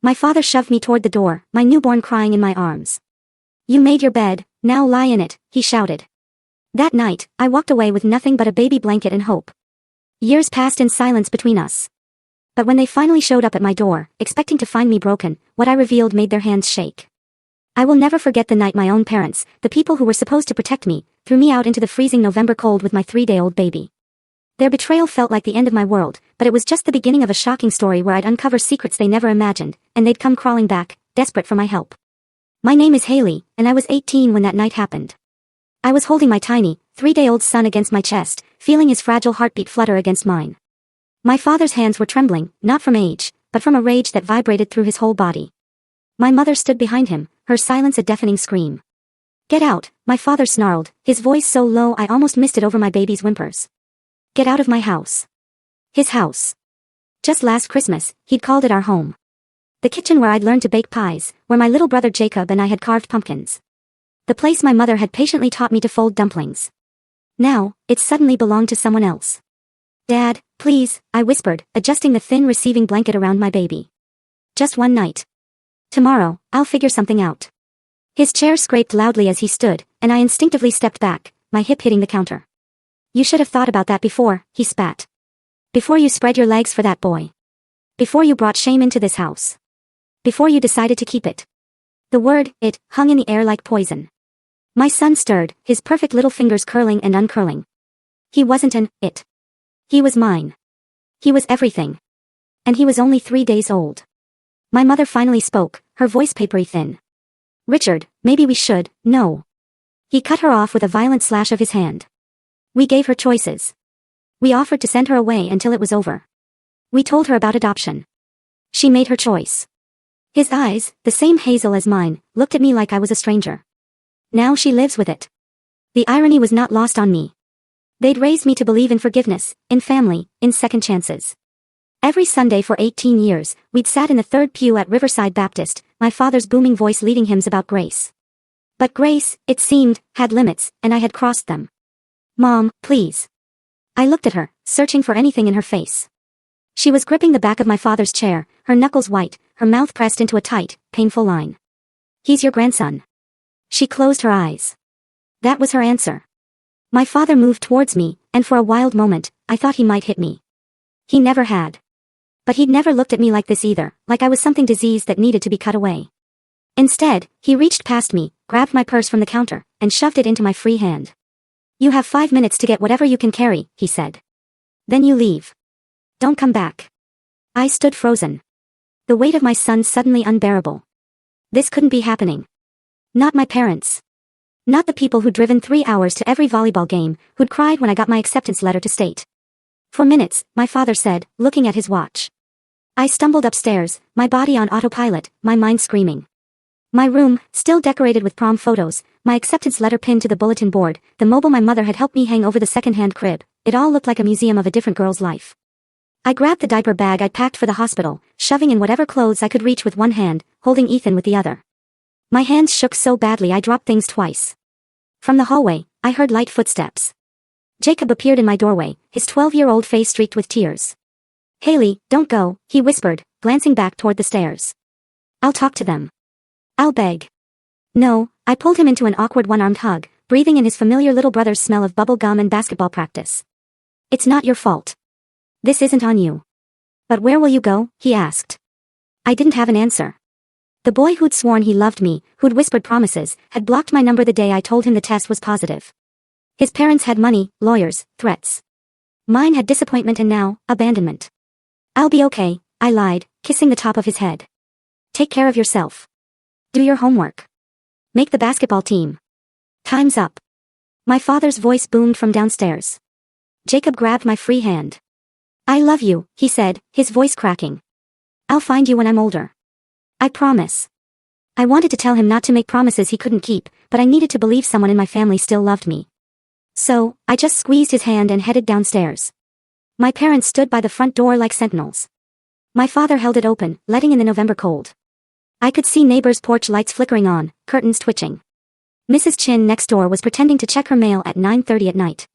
My father shoved me toward the door, my newborn crying in my arms. "You made your bed, now lie in it," he shouted. That night, I walked away with nothing but a baby blanket and hope. Years passed in silence between us. But when they finally showed up at my door, expecting to find me broken, what I revealed made their hands shake. I will never forget the night my own parents, the people who were supposed to protect me, threw me out into the freezing November cold with my 3-day-old baby. Their betrayal felt like the end of my world, but it was just the beginning of a shocking story where I'd uncover secrets they never imagined, and they'd come crawling back, desperate for my help. My name is Haley, and I was 18 when that night happened. I was holding my tiny, 3-day-old son against my chest, feeling his fragile heartbeat flutter against mine. My father's hands were trembling, not from age, but from a rage that vibrated through his whole body. My mother stood behind him, her silence a deafening scream. "Get out," my father snarled, his voice so low I almost missed it over my baby's whimpers. "Get out of my house." His house. Just last Christmas, he'd called it our home. The kitchen where I'd learned to bake pies, where my little brother Jacob and I had carved pumpkins. The place my mother had patiently taught me to fold dumplings. Now, it suddenly belonged to someone else. "Dad, please," I whispered, adjusting the thin receiving blanket around my baby. "Just one night. Tomorrow, I'll figure something out." His chair scraped loudly as he stood, and I instinctively stepped back, my hip hitting the counter. "You should have thought about that before," he spat. "Before you spread your legs for that boy. Before you brought shame into this house. Before you decided to keep it." The word, "it," hung in the air like poison. My son stirred, his perfect little fingers curling and uncurling. He wasn't an it. He was mine. He was everything. And he was only 3 days old. My mother finally spoke, her voice papery thin. "Richard, maybe we should." "No." He cut her off with a violent slash of his hand. "We gave her choices. We offered to send her away until it was over. We told her about adoption. She made her choice." His eyes, the same hazel as mine, looked at me like I was a stranger. "Now she lives with it." The irony was not lost on me. They'd raised me to believe in forgiveness, in family, in second chances. Every Sunday for 18 years, we'd sat in the third pew at Riverside Baptist, my father's booming voice leading hymns about grace. But grace, it seemed, had limits, and I had crossed them. "Mom, please." I looked at her, searching for anything in her face. She was gripping the back of my father's chair, her knuckles white, her mouth pressed into a tight, painful line. "He's your grandson." She closed her eyes. That was her answer. My father moved towards me, and for a wild moment, I thought he might hit me. He never had. But he'd never looked at me like this either, like I was something diseased that needed to be cut away. Instead, he reached past me, grabbed my purse from the counter, and shoved it into my free hand. "You have 5 minutes to get whatever you can carry," he said. "Then you leave. Don't come back." I stood frozen. The weight of my son suddenly unbearable. This couldn't be happening. Not my parents. Not the people who'd driven 3 hours to every volleyball game, who'd cried when I got my acceptance letter to state. "For minutes," my father said, looking at his watch. I stumbled upstairs, my body on autopilot, my mind screaming. My room, still decorated with prom photos, my acceptance letter pinned to the bulletin board, the mobile my mother had helped me hang over the second-hand crib, it all looked like a museum of a different girl's life. I grabbed the diaper bag I'd packed for the hospital, shoving in whatever clothes I could reach with one hand, holding Ethan with the other. My hands shook so badly I dropped things twice. From the hallway, I heard light footsteps. Jacob appeared in my doorway, his 12-year-old face streaked with tears. "Haley, don't go," he whispered, glancing back toward the stairs. "I'll talk to them. I'll beg." "No," I pulled him into an awkward one-armed hug, breathing in his familiar little brother's smell of bubble gum and basketball practice. "It's not your fault. This isn't on you." "But where will you go?" he asked. I didn't have an answer. The boy who'd sworn he loved me, who'd whispered promises, had blocked my number the day I told him the test was positive. His parents had money, lawyers, threats. Mine had disappointment and now, abandonment. "I'll be okay," I lied, kissing the top of his head. "Take care of yourself. Do your homework. Make the basketball team. Time's up." My father's voice boomed from downstairs. Jacob grabbed my free hand. "I love you," he said, his voice cracking. "I'll find you when I'm older. I promise." I wanted to tell him not to make promises he couldn't keep, but I needed to believe someone in my family still loved me. So, I just squeezed his hand and headed downstairs. My parents stood by the front door like sentinels. My father held it open, letting in the November cold. I could see neighbors' porch lights flickering on, curtains twitching. Mrs. Chin next door was pretending to check her mail at 9:30 at night.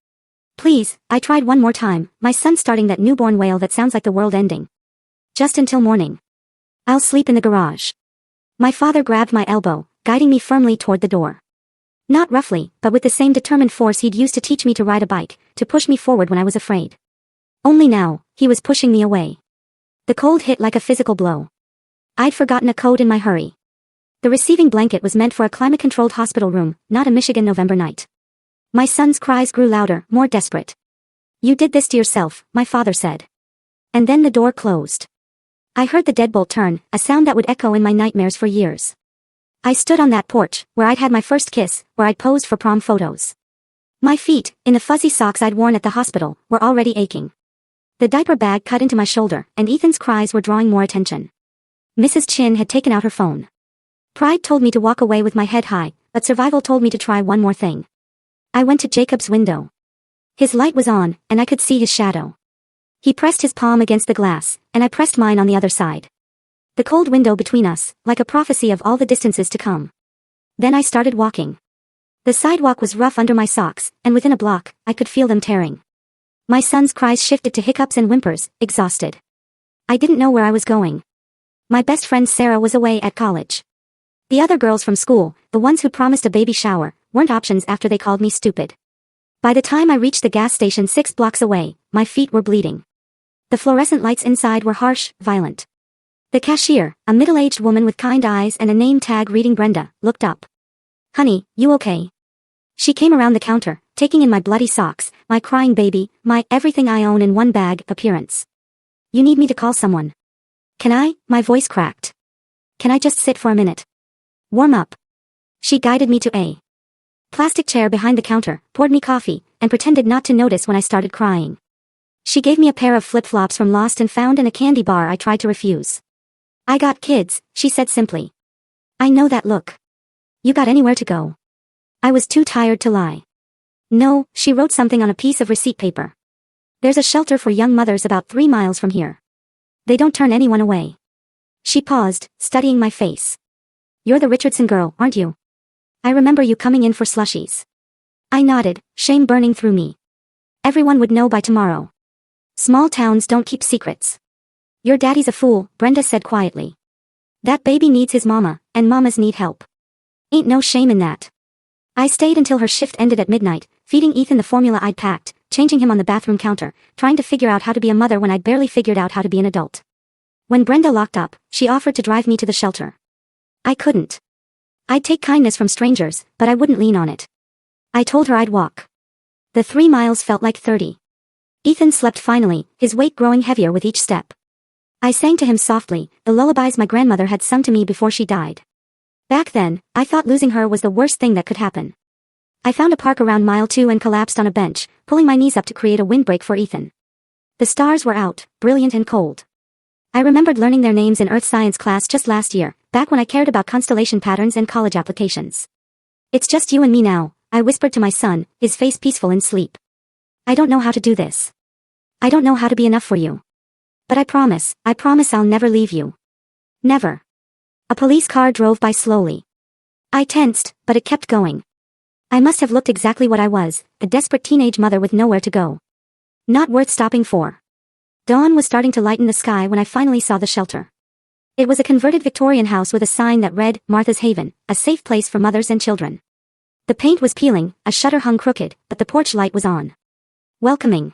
"Please," I tried one more time, my son starting that newborn wail that sounds like the world ending. "Just until morning. I'll sleep in the garage. My father grabbed my elbow, guiding me firmly toward the door. Not roughly, but with the same determined force he'd used to teach me to ride a bike, to push me forward when I was afraid. Only now, he was pushing me away. The cold hit like a physical blow. I'd forgotten a code in my hurry. The receiving blanket was meant for a climate-controlled hospital room, not a Michigan November night. My son's cries grew louder, more desperate. You did this to yourself, my father said. And then the door closed. I heard the deadbolt turn, a sound that would echo in my nightmares for years. I stood on that porch, where I'd had my first kiss, where I'd posed for prom photos. My feet, in the fuzzy socks I'd worn at the hospital, were already aching. The diaper bag cut into my shoulder, and Ethan's cries were drawing more attention. Mrs. Chin had taken out her phone. Pride told me to walk away with my head high, but survival told me to try one more thing. I went to Jacob's window. His light was on, and I could see his shadow. He pressed his palm against the glass, and I pressed mine on the other side. The cold window between us, like a prophecy of all the distances to come. Then I started walking. The sidewalk was rough under my socks, and within a block, I could feel them tearing. My son's cries shifted to hiccups and whimpers, exhausted. I didn't know where I was going. My best friend Sarah was away at college. The other girls from school, the ones who promised a baby shower, weren't options after they called me stupid. By the time I reached the gas station 6 blocks away, my feet were bleeding. The fluorescent lights inside were harsh, violent. The cashier, a middle-aged woman with kind eyes and a name tag reading Brenda, looked up. Honey, you okay? She came around the counter, taking in my bloody socks, my crying baby, my everything I own in one bag appearance. You need me to call someone. Can I? My voice cracked. Can I just sit for a minute? Warm up. She guided me to a plastic chair behind the counter, poured me coffee, and pretended not to notice when I started crying. She gave me a pair of flip-flops from Lost and Found and a candy bar I tried to refuse. I got kids, she said simply. I know that look. You got anywhere to go? I was too tired to lie. No, she wrote something on a piece of receipt paper. There's a shelter for young mothers about 3 miles from here. They don't turn anyone away. She paused, studying my face. You're the Richardson girl, aren't you? I remember you coming in for slushies. I nodded, shame burning through me. Everyone would know by tomorrow. Small towns don't keep secrets. Your daddy's a fool, Brenda said quietly. That baby needs his mama, and mamas need help. Ain't no shame in that. I stayed until her shift ended at midnight, feeding Ethan the formula I'd packed, changing him on the bathroom counter, trying to figure out how to be a mother when I'd barely figured out how to be an adult. When Brenda locked up, she offered to drive me to the shelter. I couldn't. I'd take kindness from strangers, but I wouldn't lean on it. I told her I'd walk. The 3 miles felt like 30. Ethan slept finally, his weight growing heavier with each step. I sang to him softly, the lullabies my grandmother had sung to me before she died. Back then, I thought losing her was the worst thing that could happen. I found a park around mile 2 and collapsed on a bench, pulling my knees up to create a windbreak for Ethan. The stars were out, brilliant and cold. I remembered learning their names in earth science class just last year, back when I cared about constellation patterns and college applications. It's just you and me now, I whispered to my son, his face peaceful in sleep. I don't know how to do this. I don't know how to be enough for you. But I promise I'll never leave you. Never. A police car drove by slowly. I tensed, but it kept going. I must have looked exactly what I was, a desperate teenage mother with nowhere to go. Not worth stopping for. Dawn was starting to lighten the sky when I finally saw the shelter. It was a converted Victorian house with a sign that read, Martha's Haven, a safe place for mothers and children. The paint was peeling, a shutter hung crooked, but the porch light was on. Welcoming.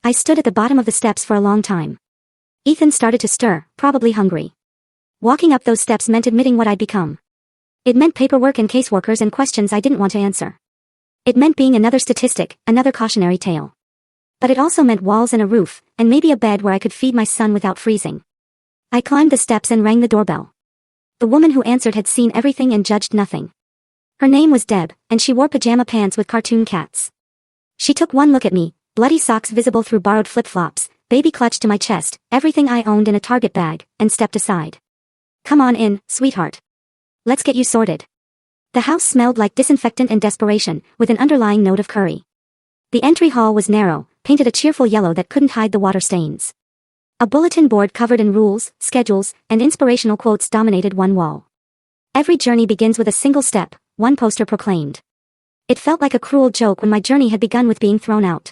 I stood at the bottom of the steps for a long time. Ethan started to stir, probably hungry. Walking up those steps meant admitting what I'd become. It meant paperwork and caseworkers and questions I didn't want to answer. It meant being another statistic, another cautionary tale. But it also meant walls and a roof, and maybe a bed where I could feed my son without freezing. I climbed the steps and rang the doorbell. The woman who answered had seen everything and judged nothing. Her name was Deb, and she wore pajama pants with cartoon cats. She took one look at me, bloody socks visible through borrowed flip-flops, baby clutched to my chest, everything I owned in a Target bag, and stepped aside. Come on in, sweetheart. Let's get you sorted. The house smelled like disinfectant and desperation, with an underlying note of curry. The entry hall was narrow, painted a cheerful yellow that couldn't hide the water stains. A bulletin board covered in rules, schedules, and inspirational quotes dominated one wall. Every journey begins with a single step, one poster proclaimed. It felt like a cruel joke when my journey had begun with being thrown out.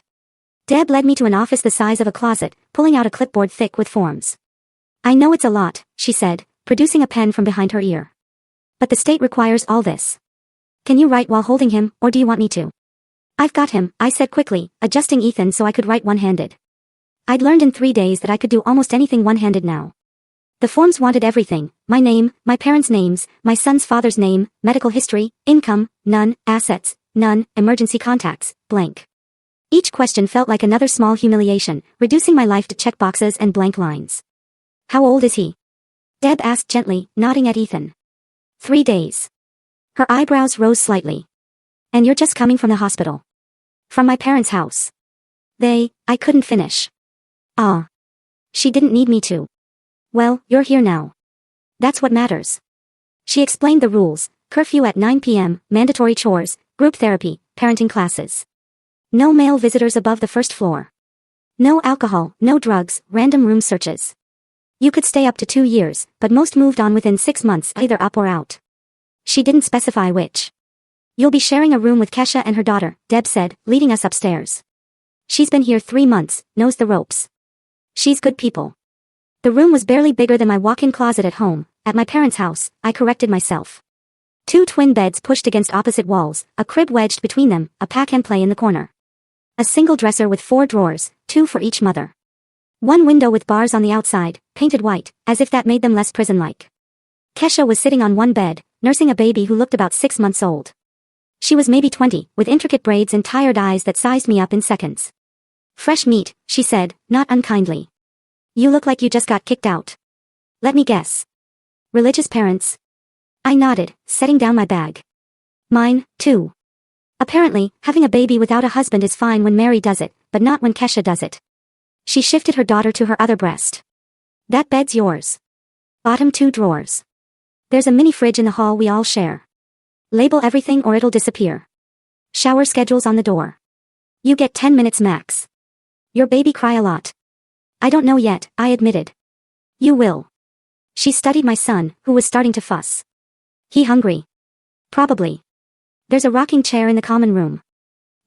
Deb led me to an office the size of a closet, pulling out a clipboard thick with forms. I know it's a lot, she said, producing a pen from behind her ear. But the state requires all this. Can you write while holding him, or do you want me to? I've got him, I said quickly, adjusting Ethan so I could write one-handed. I'd learned in 3 days that I could do almost anything one-handed now. The forms wanted everything: my name, my parents' names, my son's father's name, medical history, income, none, assets, none, emergency contacts, blank. Each question felt like another small humiliation, reducing my life to checkboxes and blank lines. How old is he? Deb asked gently, nodding at Ethan. 3 days. Her eyebrows rose slightly. And you're just coming from the hospital. From my parents' house. I couldn't finish. Ah. She didn't need me to. Well, you're here now. That's what matters. She explained the rules: curfew at 9 p.m., mandatory chores, group therapy, parenting classes. No male visitors above the first floor. No alcohol, no drugs, random room searches. You could stay up to 2 years, but most moved on within 6 months, either up or out. She didn't specify which. You'll be sharing a room with Kesha and her daughter, Deb said, leading us upstairs. She's been here 3 months, knows the ropes. She's good people. The room was barely bigger than my walk-in closet at home. At my parents' house, I corrected myself. 2 twin beds pushed against opposite walls, a crib wedged between them, a pack-and-play in the corner. A single dresser with 4 drawers, 2 for each mother. 1 window with bars on the outside, painted white, as if that made them less prison-like. Kesha was sitting on one bed, nursing a baby who looked about 6 months old. She was maybe 20, with intricate braids and tired eyes that sized me up in seconds. Fresh meat, she said, not unkindly. You look like you just got kicked out. Let me guess. Religious parents? I nodded, setting down my bag. Mine, too. Apparently, having a baby without a husband is fine when Mary does it, but not when Kesha does it. She shifted her daughter to her other breast. That bed's yours. Bottom 2 drawers. There's a mini fridge in the hall we all share. Label everything or it'll disappear. Shower schedule's on the door. You get 10 minutes max. Your baby cry a lot. I don't know yet, I admitted. You will. She studied my son, who was starting to fuss. He hungry? Probably. There's a rocking chair in the common room.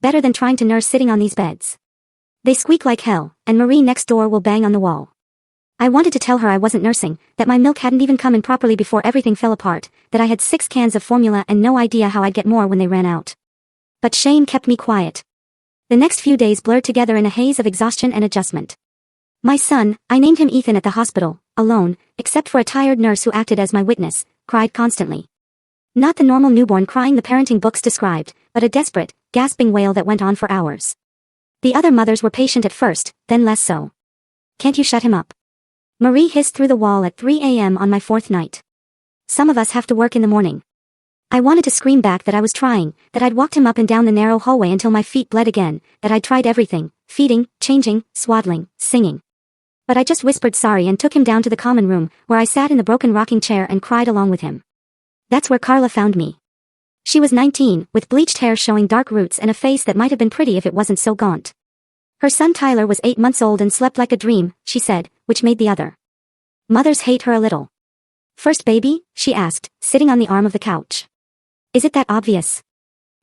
Better than trying to nurse sitting on these beds. They squeak like hell, and Marie next door will bang on the wall. I wanted to tell her I wasn't nursing, that my milk hadn't even come in properly before everything fell apart, that I had 6 cans of formula and no idea how I'd get more when they ran out. But shame kept me quiet. The next few days blurred together in a haze of exhaustion and adjustment. My son, I named him Ethan at the hospital, alone, except for a tired nurse who acted as my witness, cried constantly. Not the normal newborn crying the parenting books described, but a desperate, gasping wail that went on for hours. The other mothers were patient at first, then less so. Can't you shut him up? Marie hissed through the wall at 3 a.m. on my 4th night. Some of us have to work in the morning. I wanted to scream back that I was trying, that I'd walked him up and down the narrow hallway until my feet bled again, that I'd tried everything, feeding, changing, swaddling, singing. But I just whispered sorry and took him down to the common room, where I sat in the broken rocking chair and cried along with him. That's where Carla found me. She was 19, with bleached hair showing dark roots and a face that might have been pretty if it wasn't so gaunt. Her son Tyler was 8 months old and slept like a dream, she said, which made the other mothers hate her a little. First baby? She asked, sitting on the arm of the couch. Is it that obvious?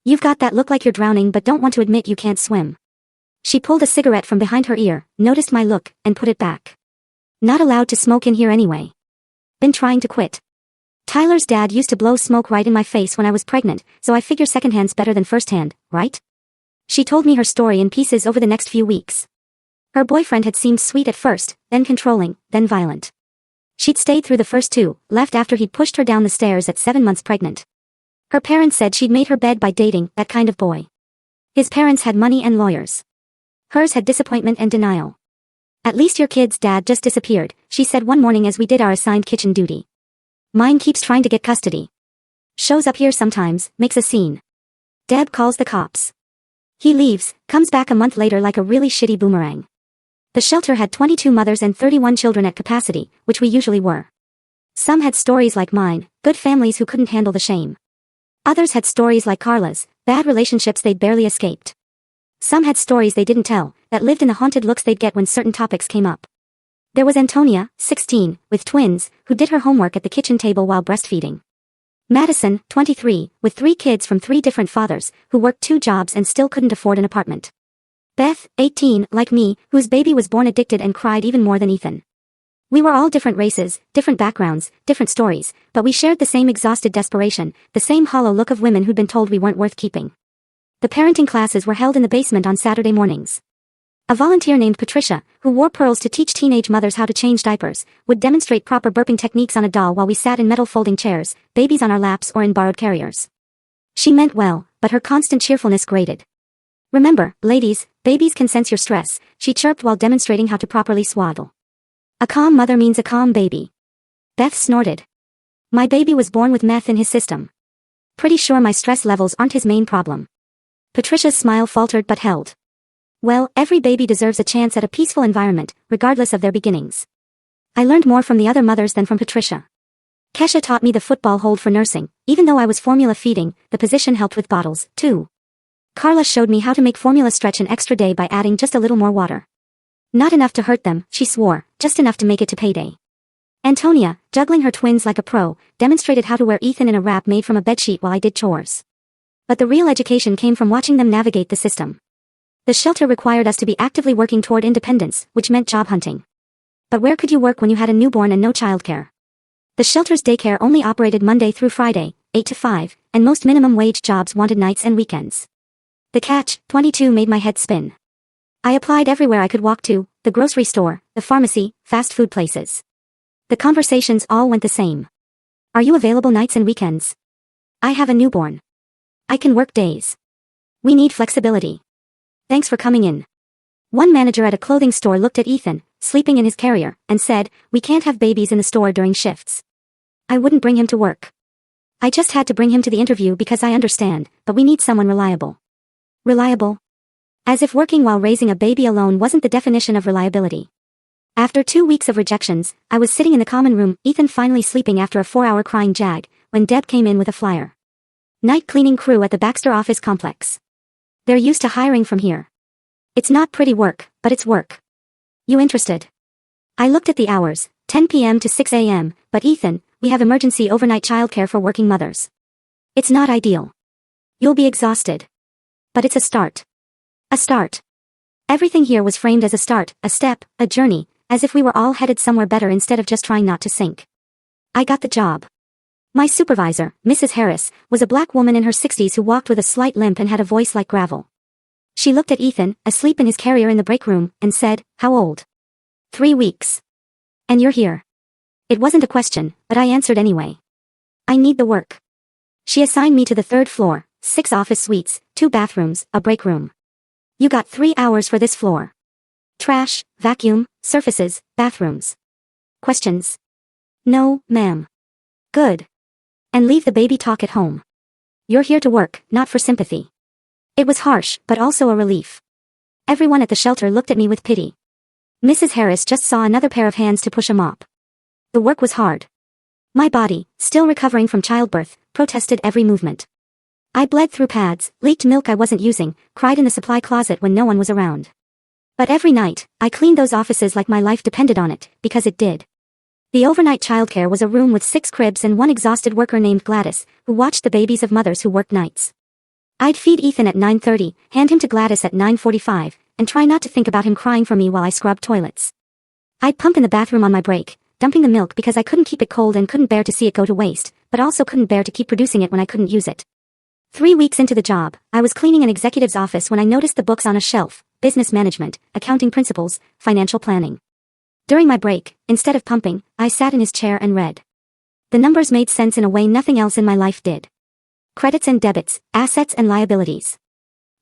You've got that look like you're drowning but don't want to admit you can't swim. She pulled a cigarette from behind her ear, noticed my look, and put it back. Not allowed to smoke in here anyway. Been trying to quit. Tyler's dad used to blow smoke right in my face when I was pregnant, so I figure secondhand's better than firsthand, right? She told me her story in pieces over the next few weeks. Her boyfriend had seemed sweet at first, then controlling, then violent. She'd stayed through the first 2, left after he'd pushed her down the stairs at 7 months pregnant. Her parents said she'd made her bed by dating that kind of boy. His parents had money and lawyers. Hers had disappointment and denial. At least your kid's dad just disappeared, she said one morning as we did our assigned kitchen duty. Mine keeps trying to get custody. Shows up here sometimes, makes a scene. Deb calls the cops. He leaves, comes back a month later like a really shitty boomerang. The shelter had 22 mothers and 31 children at capacity, which we usually were. Some had stories like mine, good families who couldn't handle the shame. Others had stories like Carla's, bad relationships they'd barely escaped. Some had stories they didn't tell, that lived in the haunted looks they'd get when certain topics came up. There was Antonia, 16, with twins, who did her homework at the kitchen table while breastfeeding. Madison, 23, with 3 kids from 3 different fathers, who worked 2 jobs and still couldn't afford an apartment. Beth, 18, like me, whose baby was born addicted and cried even more than Ethan. We were all different races, different backgrounds, different stories, but we shared the same exhausted desperation, the same hollow look of women who'd been told we weren't worth keeping. The parenting classes were held in the basement on Saturday mornings. A volunteer named Patricia, who wore pearls to teach teenage mothers how to change diapers, would demonstrate proper burping techniques on a doll while we sat in metal folding chairs, babies on our laps or in borrowed carriers. She meant well, but her constant cheerfulness grated. "Remember, ladies, babies can sense your stress," she chirped while demonstrating how to properly swaddle. "A calm mother means a calm baby." Beth snorted. "My baby was born with meth in his system. Pretty sure my stress levels aren't his main problem." Patricia's smile faltered but held. "Well, every baby deserves a chance at a peaceful environment, regardless of their beginnings." I learned more from the other mothers than from Patricia. Kesha taught me the football hold for nursing. Even though I was formula feeding, the position helped with bottles, too. Carla showed me how to make formula stretch an extra day by adding just a little more water. Not enough to hurt them, she swore, just enough to make it to payday. Antonia, juggling her twins like a pro, demonstrated how to wear Ethan in a wrap made from a bedsheet while I did chores. But the real education came from watching them navigate the system. The shelter required us to be actively working toward independence, which meant job hunting. But where could you work when you had a newborn and no childcare? The shelter's daycare only operated Monday through Friday, 8 to 5, and most minimum wage jobs wanted nights and weekends. The catch, 22, made my head spin. I applied everywhere I could walk to, the grocery store, the pharmacy, fast food places. The conversations all went the same. "Are you available nights and weekends?" "I have a newborn. I can work days. We need flexibility. Thanks for coming in." One manager at a clothing store looked at Ethan, sleeping in his carrier, and said, "We can't have babies in the store during shifts." I wouldn't bring him to work. I just had to bring him to the interview because I understand, but we need someone reliable. Reliable? As if working while raising a baby alone wasn't the definition of reliability. After 2 weeks of rejections, I was sitting in the common room, Ethan finally sleeping after a 4-hour crying jag, when Deb came in with a flyer. Night cleaning crew at the Baxter office complex. They're used to hiring from here. It's not pretty work, but it's work. You interested? I looked at the hours, 10 p.m. to 6 a.m., but Ethan, we have emergency overnight childcare for working mothers. It's not ideal. You'll be exhausted. But it's a start. A start. Everything here was framed as a start, a step, a journey, as if we were all headed somewhere better instead of just trying not to sink. I got the job. My supervisor, Mrs. Harris, was a black woman in her 60s who walked with a slight limp and had a voice like gravel. She looked at Ethan, asleep in his carrier in the break room, and said, "How old?" 3 weeks. "And you're here." It wasn't a question, but I answered anyway. "I need the work." She assigned me to the 3rd floor, 6 office suites, 2 bathrooms, a break room. "You got 3 hours for this floor. Trash, vacuum, surfaces, bathrooms. Questions?" "No, ma'am." "Good. And leave the baby talk at home. You're here to work, not for sympathy." It was harsh, but also a relief. Everyone at the shelter looked at me with pity. Mrs. Harris just saw another pair of hands to push a mop. The work was hard. My body, still recovering from childbirth, protested every movement. I bled through pads, leaked milk I wasn't using, cried in the supply closet when no one was around. But every night, I cleaned those offices like my life depended on it, because it did. The overnight childcare was a room with 6 cribs and one exhausted worker named Gladys, who watched the babies of mothers who worked nights. I'd feed Ethan at 9:30, hand him to Gladys at 9:45, and try not to think about him crying for me while I scrubbed toilets. I'd pump in the bathroom on my break, dumping the milk because I couldn't keep it cold and couldn't bear to see it go to waste, but also couldn't bear to keep producing it when I couldn't use it. 3 weeks into the job, I was cleaning an executive's office when I noticed the books on a shelf: business management, accounting principles, financial planning. During my break, instead of pumping, I sat in his chair and read. The numbers made sense in a way nothing else in my life did. Credits and debits, assets and liabilities.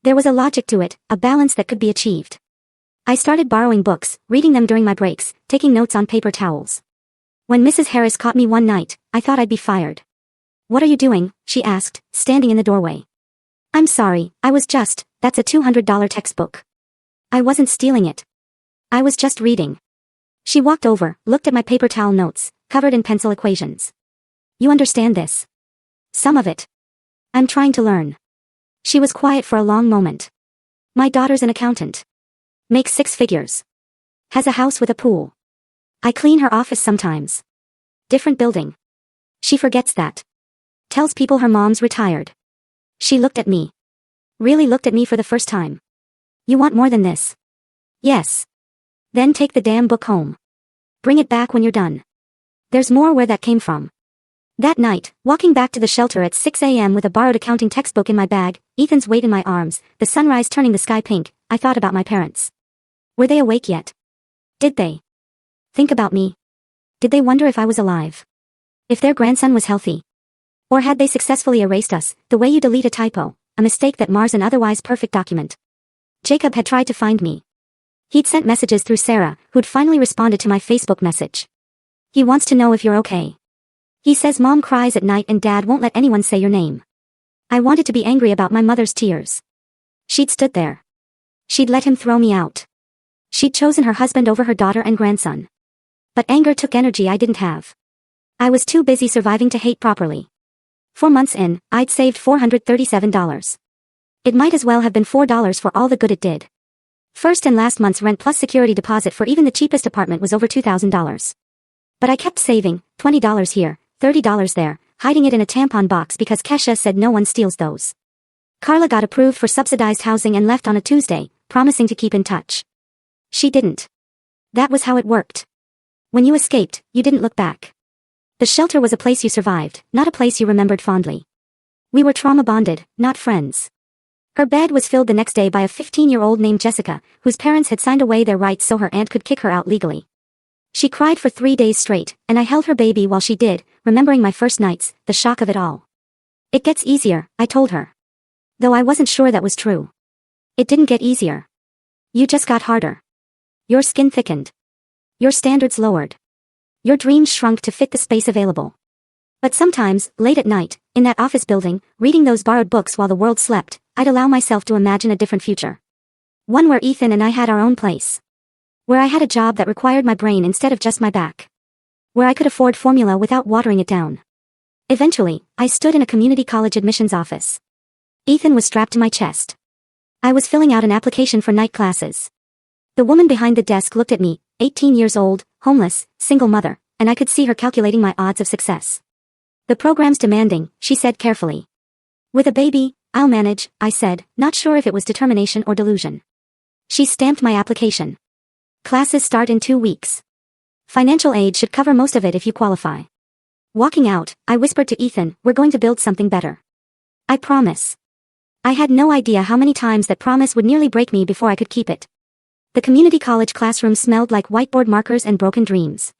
There was a logic to it, a balance that could be achieved. I started borrowing books, reading them during my breaks, taking notes on paper towels. When Mrs. Harris caught me one night, I thought I'd be fired. "What are you doing?" she asked, standing in the doorway. "I'm sorry, that's a $200 textbook." I wasn't stealing it. I was just reading. She walked over, looked at my paper towel notes, covered in pencil equations. "You understand this?" "Some of it. I'm trying to learn." She was quiet for a long moment. "My daughter's an accountant. Makes 6 figures. Has a house with a pool. I clean her office sometimes. Different building. She forgets that. Tells people her mom's retired." She looked at me. Really looked at me for the first time. "You want more than this?" "Yes." "Then take the damn book home." Bring it back when you're done. There's more where that came from. That night, walking back to the shelter at 6 a.m. with a borrowed accounting textbook in my bag, Ethan's weight in my arms, the sunrise turning the sky pink, I thought about my parents. Were they awake yet? Did they think about me? Did they wonder if I was alive? If their grandson was healthy? Or had they successfully erased us, the way you delete a typo, a mistake that mars an otherwise perfect document? Jacob had tried to find me. He'd sent messages through Sarah, who'd finally responded to my Facebook message. He wants to know if you're okay. He says mom cries at night and dad won't let anyone say your name. I wanted to be angry about my mother's tears. She'd stood there. She'd let him throw me out. She'd chosen her husband over her daughter and grandson. But anger took energy I didn't have. I was too busy surviving to hate properly. 4 months in, I'd saved $437. It might as well have been $4 for all the good it did. First and last month's rent plus security deposit for even the cheapest apartment was over $2,000. But I kept saving, $20 here, $30 there, hiding it in a tampon box because Kesha said no one steals those. Carla got approved for subsidized housing and left on a Tuesday, promising to keep in touch. She didn't. That was how it worked. When you escaped, you didn't look back. The shelter was a place you survived, not a place you remembered fondly. We were trauma bonded, not friends. Her bed was filled the next day by a 15-year-old named Jessica, whose parents had signed away their rights so her aunt could kick her out legally. She cried for 3 days straight, and I held her baby while she did, remembering my first nights, the shock of it all. It gets easier, I told her. Though I wasn't sure that was true. It didn't get easier. You just got harder. Your skin thickened. Your standards lowered. Your dreams shrunk to fit the space available. But sometimes, late at night, in that office building, reading those borrowed books while the world slept, I'd allow myself to imagine a different future. One where Ethan and I had our own place. Where I had a job that required my brain instead of just my back. Where I could afford formula without watering it down. Eventually, I stood in a community college admissions office. Ethan was strapped to my chest. I was filling out an application for night classes. The woman behind the desk looked at me, 18 years old, homeless, single mother, and I could see her calculating my odds of success. The program's demanding, she said carefully. With a baby, I'll manage, I said, not sure if it was determination or delusion. She stamped my application. Classes start in 2 weeks. Financial aid should cover most of it if you qualify. Walking out, I whispered to Ethan, we're going to build something better. I promise. I had no idea how many times that promise would nearly break me before I could keep it. The community college classroom smelled like whiteboard markers and broken dreams.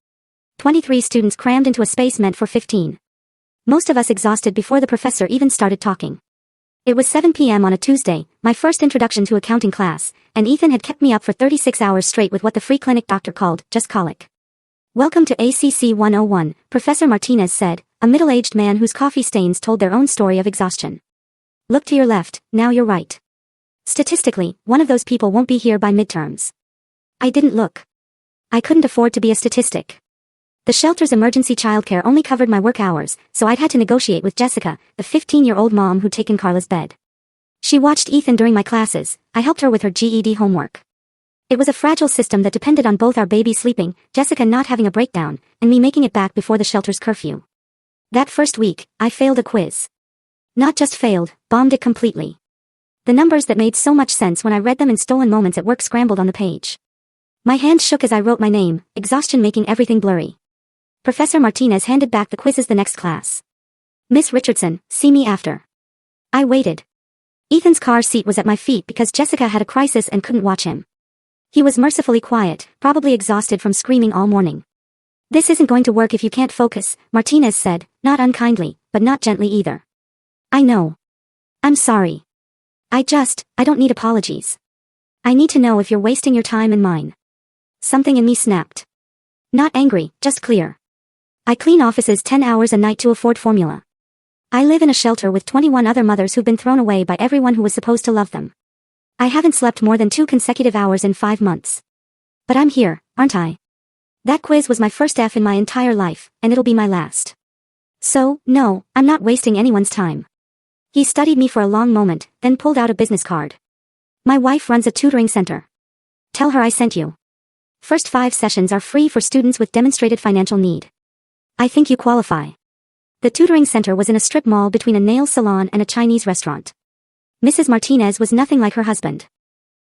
23 students crammed into a space meant for 15. Most of us exhausted before the professor even started talking. It was 7 p.m. on a Tuesday, my first introduction to accounting class, and Ethan had kept me up for 36 hours straight with what the free clinic doctor called, just colic. Welcome to ACC 101, Professor Martinez said, a middle-aged man whose coffee stains told their own story of exhaustion. Look to your left, now you're right. Statistically, one of those people won't be here by midterms. I didn't look. I couldn't afford to be a statistic. The shelter's emergency childcare only covered my work hours, so I'd had to negotiate with Jessica, the 15-year-old mom who'd taken Carla's bed. She watched Ethan during my classes, I helped her with her GED homework. It was a fragile system that depended on both our baby sleeping, Jessica not having a breakdown, and me making it back before the shelter's curfew. That first week, I failed a quiz. Not just failed, bombed it completely. The numbers that made so much sense when I read them in stolen moments at work scrambled on the page. My hand shook as I wrote my name, exhaustion making everything blurry. Professor Martinez handed back the quizzes the next class. Miss Richardson, see me after. I waited. Ethan's car seat was at my feet because Jessica had a crisis and couldn't watch him. He was mercifully quiet, probably exhausted from screaming all morning. This isn't going to work if you can't focus, Martinez said, not unkindly, but not gently either. I know. I'm sorry. I don't need apologies. I need to know if you're wasting your time and mine. Something in me snapped. Not angry, just clear. I clean offices 10 hours a night to afford formula. I live in a shelter with 21 other mothers who've been thrown away by everyone who was supposed to love them. I haven't slept more than 2 consecutive hours in 5 months. But I'm here, aren't I? That quiz was my first F in my entire life, and it'll be my last. So, no, I'm not wasting anyone's time. He studied me for a long moment, then pulled out a business card. My wife runs a tutoring center. Tell her I sent you. First 5 sessions are free for students with demonstrated financial need. I think you qualify. The tutoring center was in a strip mall between a nail salon and a Chinese restaurant. Mrs. Martinez was nothing like her husband.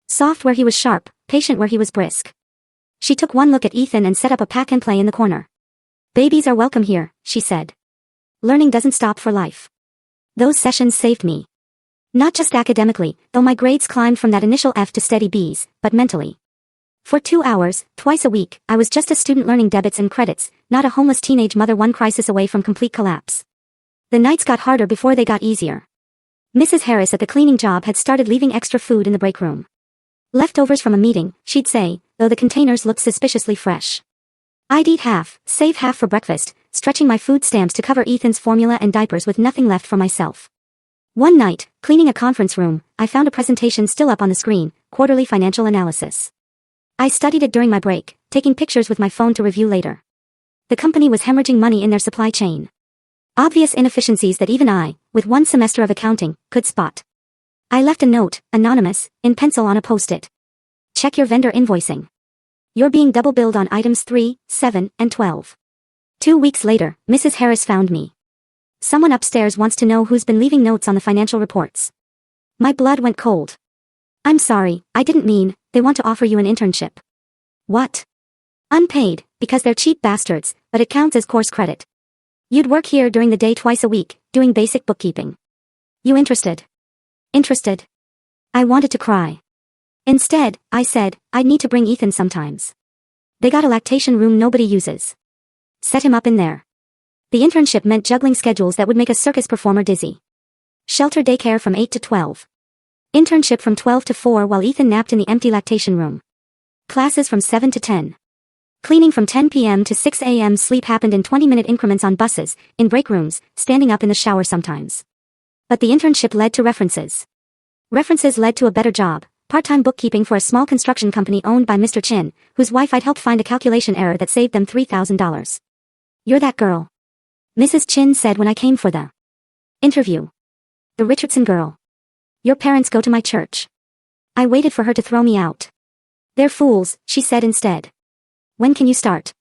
Soft where he was sharp, patient where he was brisk. She took one look at Ethan and set up a pack and play in the corner. Babies are welcome here, she said. Learning doesn't stop for life. Those sessions saved me. Not just academically, though my grades climbed from that initial F to steady Bs, but mentally. For 2 hours, twice a week, I was just a student learning debits and credits, not a homeless teenage mother one crisis away from complete collapse. The nights got harder before they got easier. Mrs. Harris at the cleaning job had started leaving extra food in the break room. Leftovers from a meeting, she'd say, though the containers looked suspiciously fresh. I'd eat half, save half for breakfast, stretching my food stamps to cover Ethan's formula and diapers with nothing left for myself. One night, cleaning a conference room, I found a presentation still up on the screen, quarterly financial analysis. I studied it during my break, taking pictures with my phone to review later. The company was hemorrhaging money in their supply chain. Obvious inefficiencies that even I, with 1 semester of accounting, could spot. I left a note, anonymous, in pencil on a post-it. Check your vendor invoicing. You're being double billed on items 3, 7, and 12. 2 weeks later, Mrs. Harris found me. Someone upstairs wants to know who's been leaving notes on the financial reports. My blood went cold. I'm sorry, I didn't mean, they want to offer you an internship. What? Unpaid, because they're cheap bastards, but it counts as course credit. You'd work here during the day twice a week, doing basic bookkeeping. You interested? Interested? I wanted to cry. Instead, I said, I'd need to bring Ethan sometimes. They got a lactation room nobody uses. Set him up in there. The internship meant juggling schedules that would make a circus performer dizzy. Shelter daycare from 8 to 12. Internship from 12 to 4 while Ethan napped in the empty lactation room. Classes from 7 to 10. Cleaning from 10 p.m. to 6 a.m. Sleep happened in 20-minute increments on buses, in break rooms, standing up in the shower sometimes. But the internship led to references. References led to a better job, part-time bookkeeping for a small construction company owned by Mr. Chin, whose wife I'd helped find a calculation error that saved them $3,000. You're that girl. Mrs. Chin said when I came for the interview. The Richardson girl. Your parents go to my church. I waited for her to throw me out. They're fools, she said instead. When can you start?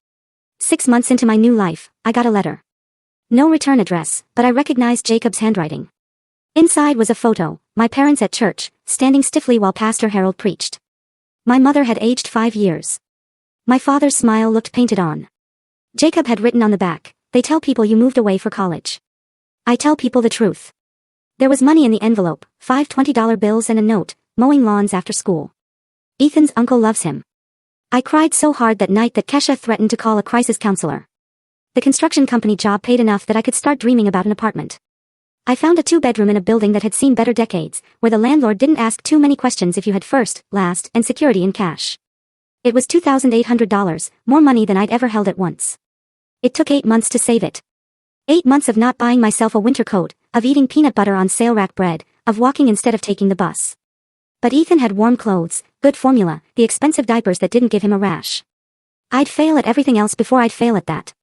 6 months into my new life, I got a letter. No return address, but I recognized Jacob's handwriting. Inside was a photo, my parents at church, standing stiffly while Pastor Harold preached. My mother had aged 5 years. My father's smile looked painted on. Jacob had written on the back, they tell people you moved away for college. I tell people the truth. There was money in the envelope, 5 $20 bills and a note, mowing lawns after school. Ethan's uncle loves him. I cried so hard that night that Kesha threatened to call a crisis counselor. The construction company job paid enough that I could start dreaming about an apartment. I found a 2-bedroom in a building that had seen better decades, where the landlord didn't ask too many questions if you had first, last, and security in cash. It was $2,800, more money than I'd ever held at once. It took 8 months to save it. 8 months of not buying myself a winter coat, of eating peanut butter on sale rack bread, of walking instead of taking the bus. But Ethan had warm clothes, good formula, the expensive diapers that didn't give him a rash. I'd fail at everything else before I'd fail at that.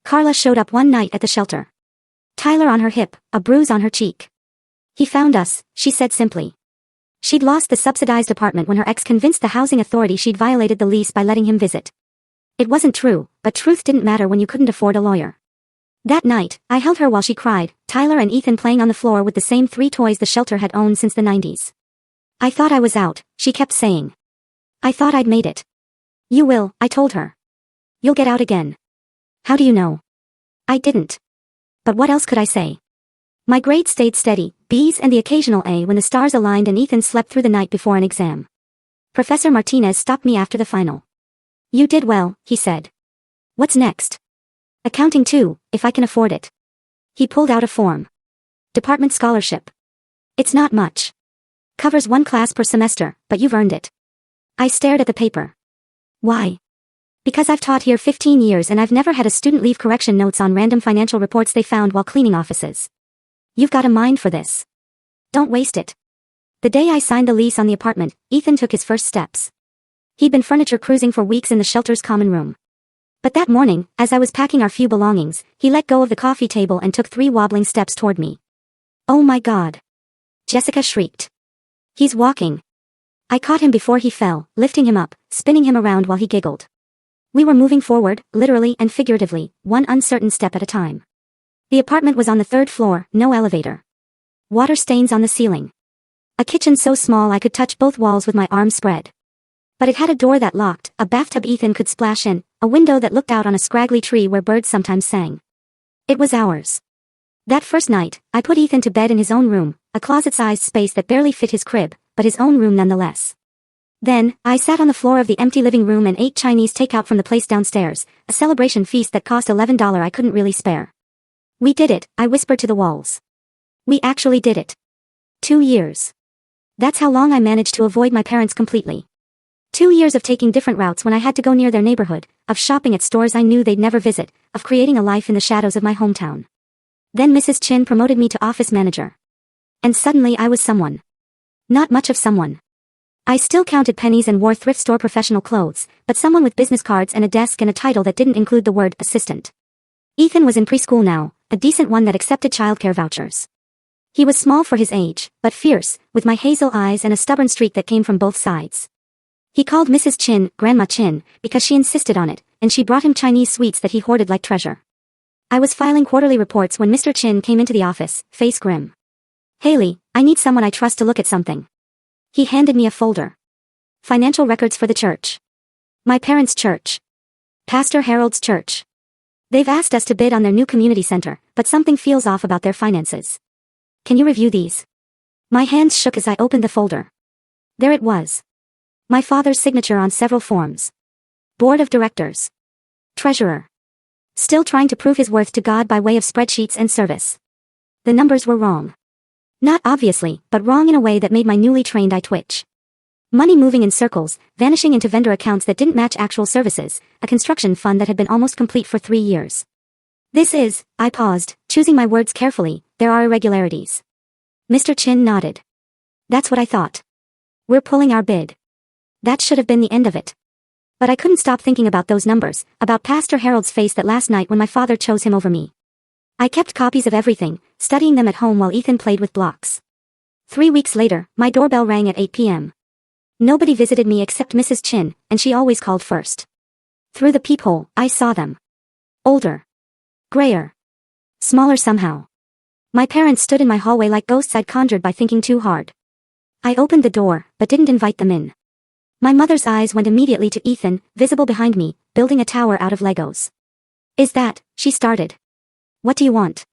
Carla showed up one night at the shelter. Tyler on her hip, a bruise on her cheek. He found us, she said simply. She'd lost the subsidized apartment when her ex convinced the housing authority she'd violated the lease by letting him visit. It wasn't true, but truth didn't matter when you couldn't afford a lawyer. That night, I held her while she cried, Tyler and Ethan playing on the floor with the same 3 toys the shelter had owned since the 90s. I thought I was out, she kept saying. I thought I'd made it. You will, I told her. You'll get out again. How do you know? I didn't. But what else could I say? My grades stayed steady, B's and the occasional A when the stars aligned and Ethan slept through the night before an exam. Professor Martinez stopped me after the final. You did well, he said. What's next? Accounting too, if I can afford it. He pulled out a form. Department scholarship. It's not much. Covers 1 class per semester, but you've earned it. I stared at the paper. Why? Because I've taught here 15 years and I've never had a student leave correction notes on random financial reports they found while cleaning offices. You've got a mind for this. Don't waste it. The day I signed the lease on the apartment, Ethan took his first steps. He'd been furniture cruising for weeks in the shelter's common room. But that morning, as I was packing our few belongings, he let go of the coffee table and took 3 wobbling steps toward me. Oh my God. Jessica shrieked. He's walking. I caught him before he fell, lifting him up, spinning him around while he giggled. We were moving forward, literally and figuratively, one uncertain step at a time. The apartment was on the 3rd floor, no elevator. Water stains on the ceiling. A kitchen so small I could touch both walls with my arms spread. But it had a door that locked, a bathtub Ethan could splash in, a window that looked out on a scraggly tree where birds sometimes sang. It was ours. That first night, I put Ethan to bed in his own room, a closet-sized space that barely fit his crib, but his own room nonetheless. Then, I sat on the floor of the empty living room and ate Chinese takeout from the place downstairs, a celebration feast that cost $11 I couldn't really spare. We did it, I whispered to the walls. We actually did it. 2 years. That's how long I managed to avoid my parents completely. 2 years of taking different routes when I had to go near their neighborhood, of shopping at stores I knew they'd never visit, of creating a life in the shadows of my hometown. Then Mrs. Chin promoted me to office manager. And suddenly I was someone. Not much of someone. I still counted pennies and wore thrift store professional clothes, but someone with business cards and a desk and a title that didn't include the word assistant. Ethan was in preschool now, a decent one that accepted childcare vouchers. He was small for his age, but fierce, with my hazel eyes and a stubborn streak that came from both sides. He called Mrs. Chin, Grandma Chin, because she insisted on it, and she brought him Chinese sweets that he hoarded like treasure. I was filing quarterly reports when Mr. Chin came into the office, face grim. "Haley, I need someone I trust to look at something." He handed me a folder. Financial records for the church. My parents' church. Pastor Harold's church. They've asked us to bid on their new community center, but something feels off about their finances. Can you review these? My hands shook as I opened the folder. There it was. My father's signature on several forms. Board of Directors. Treasurer. Still trying to prove his worth to God by way of spreadsheets and service. The numbers were wrong. Not obviously, but wrong in a way that made my newly trained eye twitch. Money moving in circles, vanishing into vendor accounts that didn't match actual services, a construction fund that had been almost complete for 3 years. I paused, choosing my words carefully, there are irregularities. Mr. Chin nodded. That's what I thought. We're pulling our bid. That should have been the end of it. But I couldn't stop thinking about those numbers, about Pastor Harold's face that last night when my father chose him over me. I kept copies of everything, studying them at home while Ethan played with blocks. 3 weeks later, my doorbell rang at 8 p.m. Nobody visited me except Mrs. Chin, and she always called first. Through the peephole, I saw them. Older. Grayer. Smaller somehow. My parents stood in my hallway like ghosts I'd conjured by thinking too hard. I opened the door, but didn't invite them in. My mother's eyes went immediately to Ethan, visible behind me, building a tower out of Legos. "Is that," she started. "What do you want?"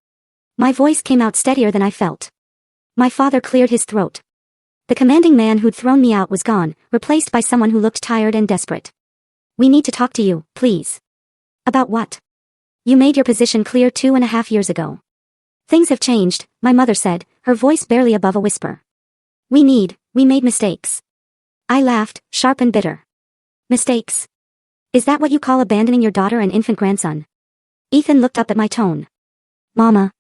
My voice came out steadier than I felt. My father cleared his throat. The commanding man who'd thrown me out was gone, replaced by someone who looked tired and desperate. "We need to talk to you, please." "About what?" "You made your position clear 2.5 years ago." "Things have changed," my mother said, her voice barely above a whisper. We made mistakes." I laughed, sharp and bitter. "Mistakes? Is that what you call abandoning your daughter and infant grandson?" Ethan looked up at my tone. "Mama.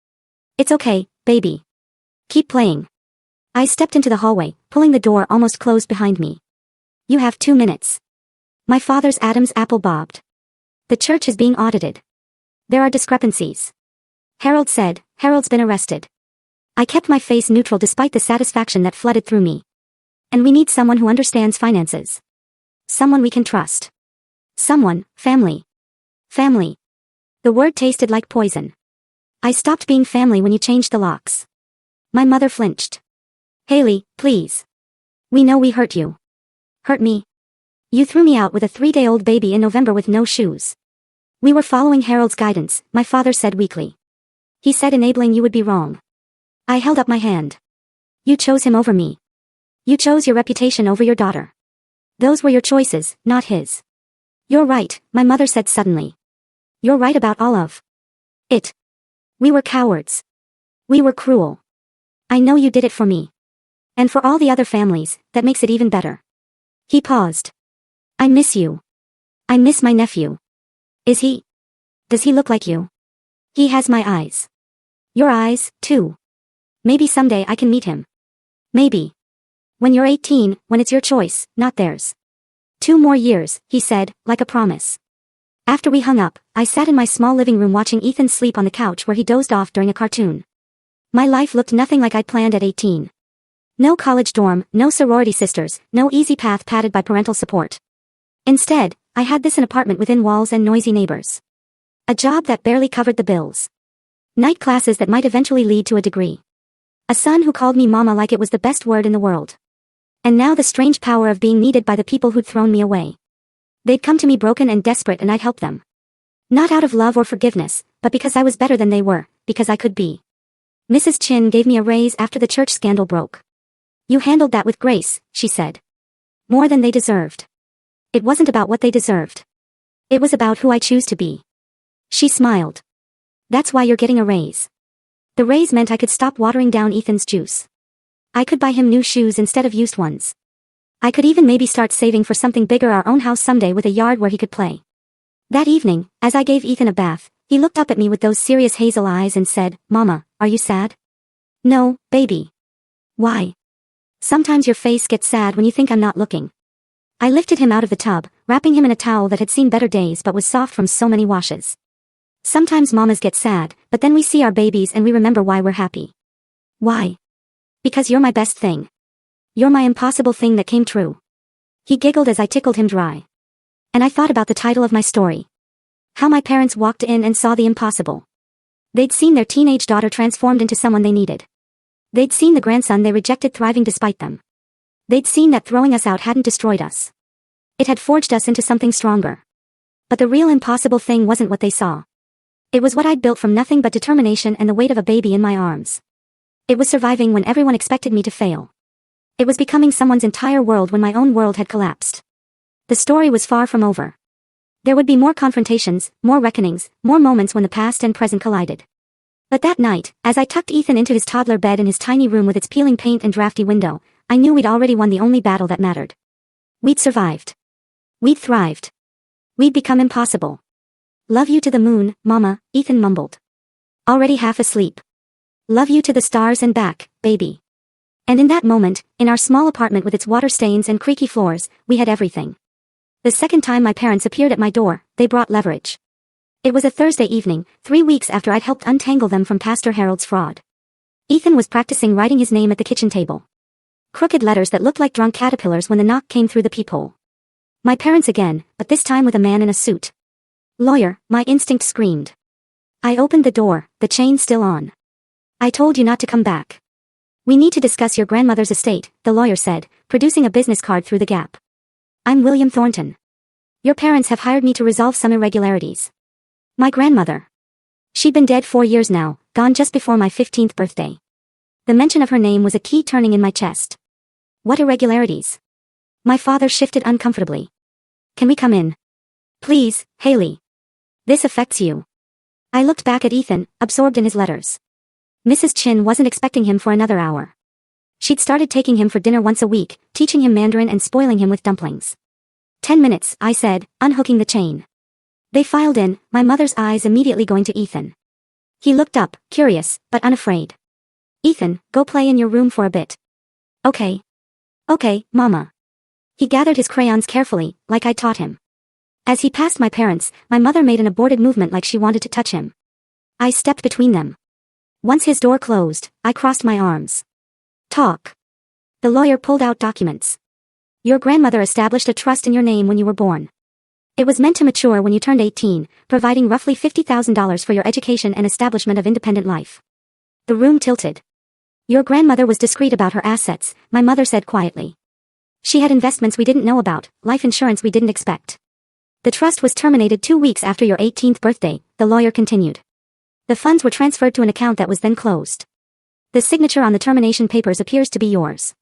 It's okay, baby. Keep playing." I stepped into the hallway, pulling the door almost closed behind me. "You have 2 minutes." My father's Adam's apple bobbed. "The church is being audited. There are discrepancies." Harold said, "Harold's been arrested." I kept my face neutral despite the satisfaction that flooded through me. "And we need someone who understands finances. Someone we can trust. Someone, family. Family." The word tasted like poison. "I stopped being family when you changed the locks." My mother flinched. "Haley, please. We know we hurt you." "Hurt me? You threw me out with a 3-day-old baby in November with no shoes." "We were following Harold's guidance," my father said weakly. "He said enabling you would be wrong." I held up my hand. "You chose him over me. You chose your reputation over your daughter. Those were your choices, not his." "You're right," my mother said suddenly. "You're right about all of it. We were cowards. We were cruel. I know you did it for me. And for all the other families, that makes it even better." He paused. "I miss you. I miss my nephew." Does he look like you?" "He has my eyes. Your eyes, too. Maybe someday I can meet him. Maybe. When you're 18, when it's your choice, not theirs." 2 more years, he said, like a promise. After we hung up, I sat in my small living room watching Ethan sleep on the couch where he dozed off during a cartoon. My life looked nothing like I'd planned at 18. No college dorm, no sorority sisters, no easy path padded by parental support. Instead, I had this an apartment within walls and noisy neighbors. A job that barely covered the bills. Night classes that might eventually lead to a degree. A son who called me mama like it was the best word in the world. And now the strange power of being needed by the people who'd thrown me away. They'd come to me broken and desperate and I'd help them. Not out of love or forgiveness, but because I was better than they were, because I could be. Mrs. Chin gave me a raise after the church scandal broke. You handled that with grace, she said. More than they deserved. It wasn't about what they deserved. It was about who I choose to be. She smiled. That's why you're getting a raise. The raise meant I could stop watering down Ethan's juice. I could buy him new shoes instead of used ones. I could even maybe start saving for something bigger, our own house someday with a yard where he could play. That evening, as I gave Ethan a bath, he looked up at me with those serious hazel eyes and said, Mama, are you sad? No, baby. Why? Sometimes your face gets sad when you think I'm not looking. I lifted him out of the tub, wrapping him in a towel that had seen better days but was soft from so many washes. Sometimes mamas get sad, but then we see our babies and we remember why we're happy. Why? Because you're my best thing. You're my impossible thing that came true. He giggled as I tickled him dry. And I thought about the title of my story. How my parents walked in and saw the impossible. They'd seen their teenage daughter transformed into someone they needed. They'd seen the grandson they rejected thriving despite them. They'd seen that throwing us out hadn't destroyed us. It had forged us into something stronger. But the real impossible thing wasn't what they saw. It was what I'd built from nothing but determination and the weight of a baby in my arms. It was surviving when everyone expected me to fail. It was becoming someone's entire world when my own world had collapsed. The story was far from over. There would be more confrontations, more reckonings, more moments when the past and present collided. But that night, as I tucked Ethan into his toddler bed in his tiny room with its peeling paint and drafty window, I knew we'd already won the only battle that mattered. We'd survived. We'd thrived. We'd become impossible. Love you to the moon, Mama, Ethan mumbled. Already half asleep. Love you to the stars and back, baby. And in that moment, in our small apartment with its water stains and creaky floors, we had everything. The second time my parents appeared at my door, they brought leverage. It was a Thursday evening, 3 weeks after I'd helped untangle them from Pastor Harold's fraud. Ethan was practicing writing his name at the kitchen table. Crooked letters that looked like drunk caterpillars when the knock came through the peephole. My parents again, but this time with a man in a suit. Lawyer, my instinct screamed. I opened the door, the chain still on. I told you not to come back. We need to discuss your grandmother's estate, the lawyer said, producing a business card through the gap. I'm William Thornton. Your parents have hired me to resolve some irregularities. My grandmother. She'd been dead 4 years now, gone just before my 15th birthday. The mention of her name was a key turning in my chest. What irregularities? My father shifted uncomfortably. Can we come in? Please, Haley. This affects you. I looked back at Ethan, absorbed in his letters. Mrs. Chin wasn't expecting him for another hour. She'd started taking him for dinner once a week, teaching him Mandarin and spoiling him with dumplings. 10 minutes, I said, unhooking the chain. They filed in, my mother's eyes immediately going to Ethan. He looked up, curious, but unafraid. Ethan, go play in your room for a bit. Okay. Okay, Mama. He gathered his crayons carefully, like I'd taught him. As he passed my parents, my mother made an aborted movement like she wanted to touch him. I stepped between them. Once his door closed, I crossed my arms. Talk. The lawyer pulled out documents. Your grandmother established a trust in your name when you were born. It was meant to mature when you turned 18, providing roughly $50,000 for your education and establishment of independent life. The room tilted. Your grandmother was discreet about her assets, my mother said quietly. She had investments we didn't know about, life insurance we didn't expect. The trust was terminated 2 weeks after your 18th birthday, the lawyer continued. The funds were transferred to an account that was then closed. The signature on the termination papers appears to be yours.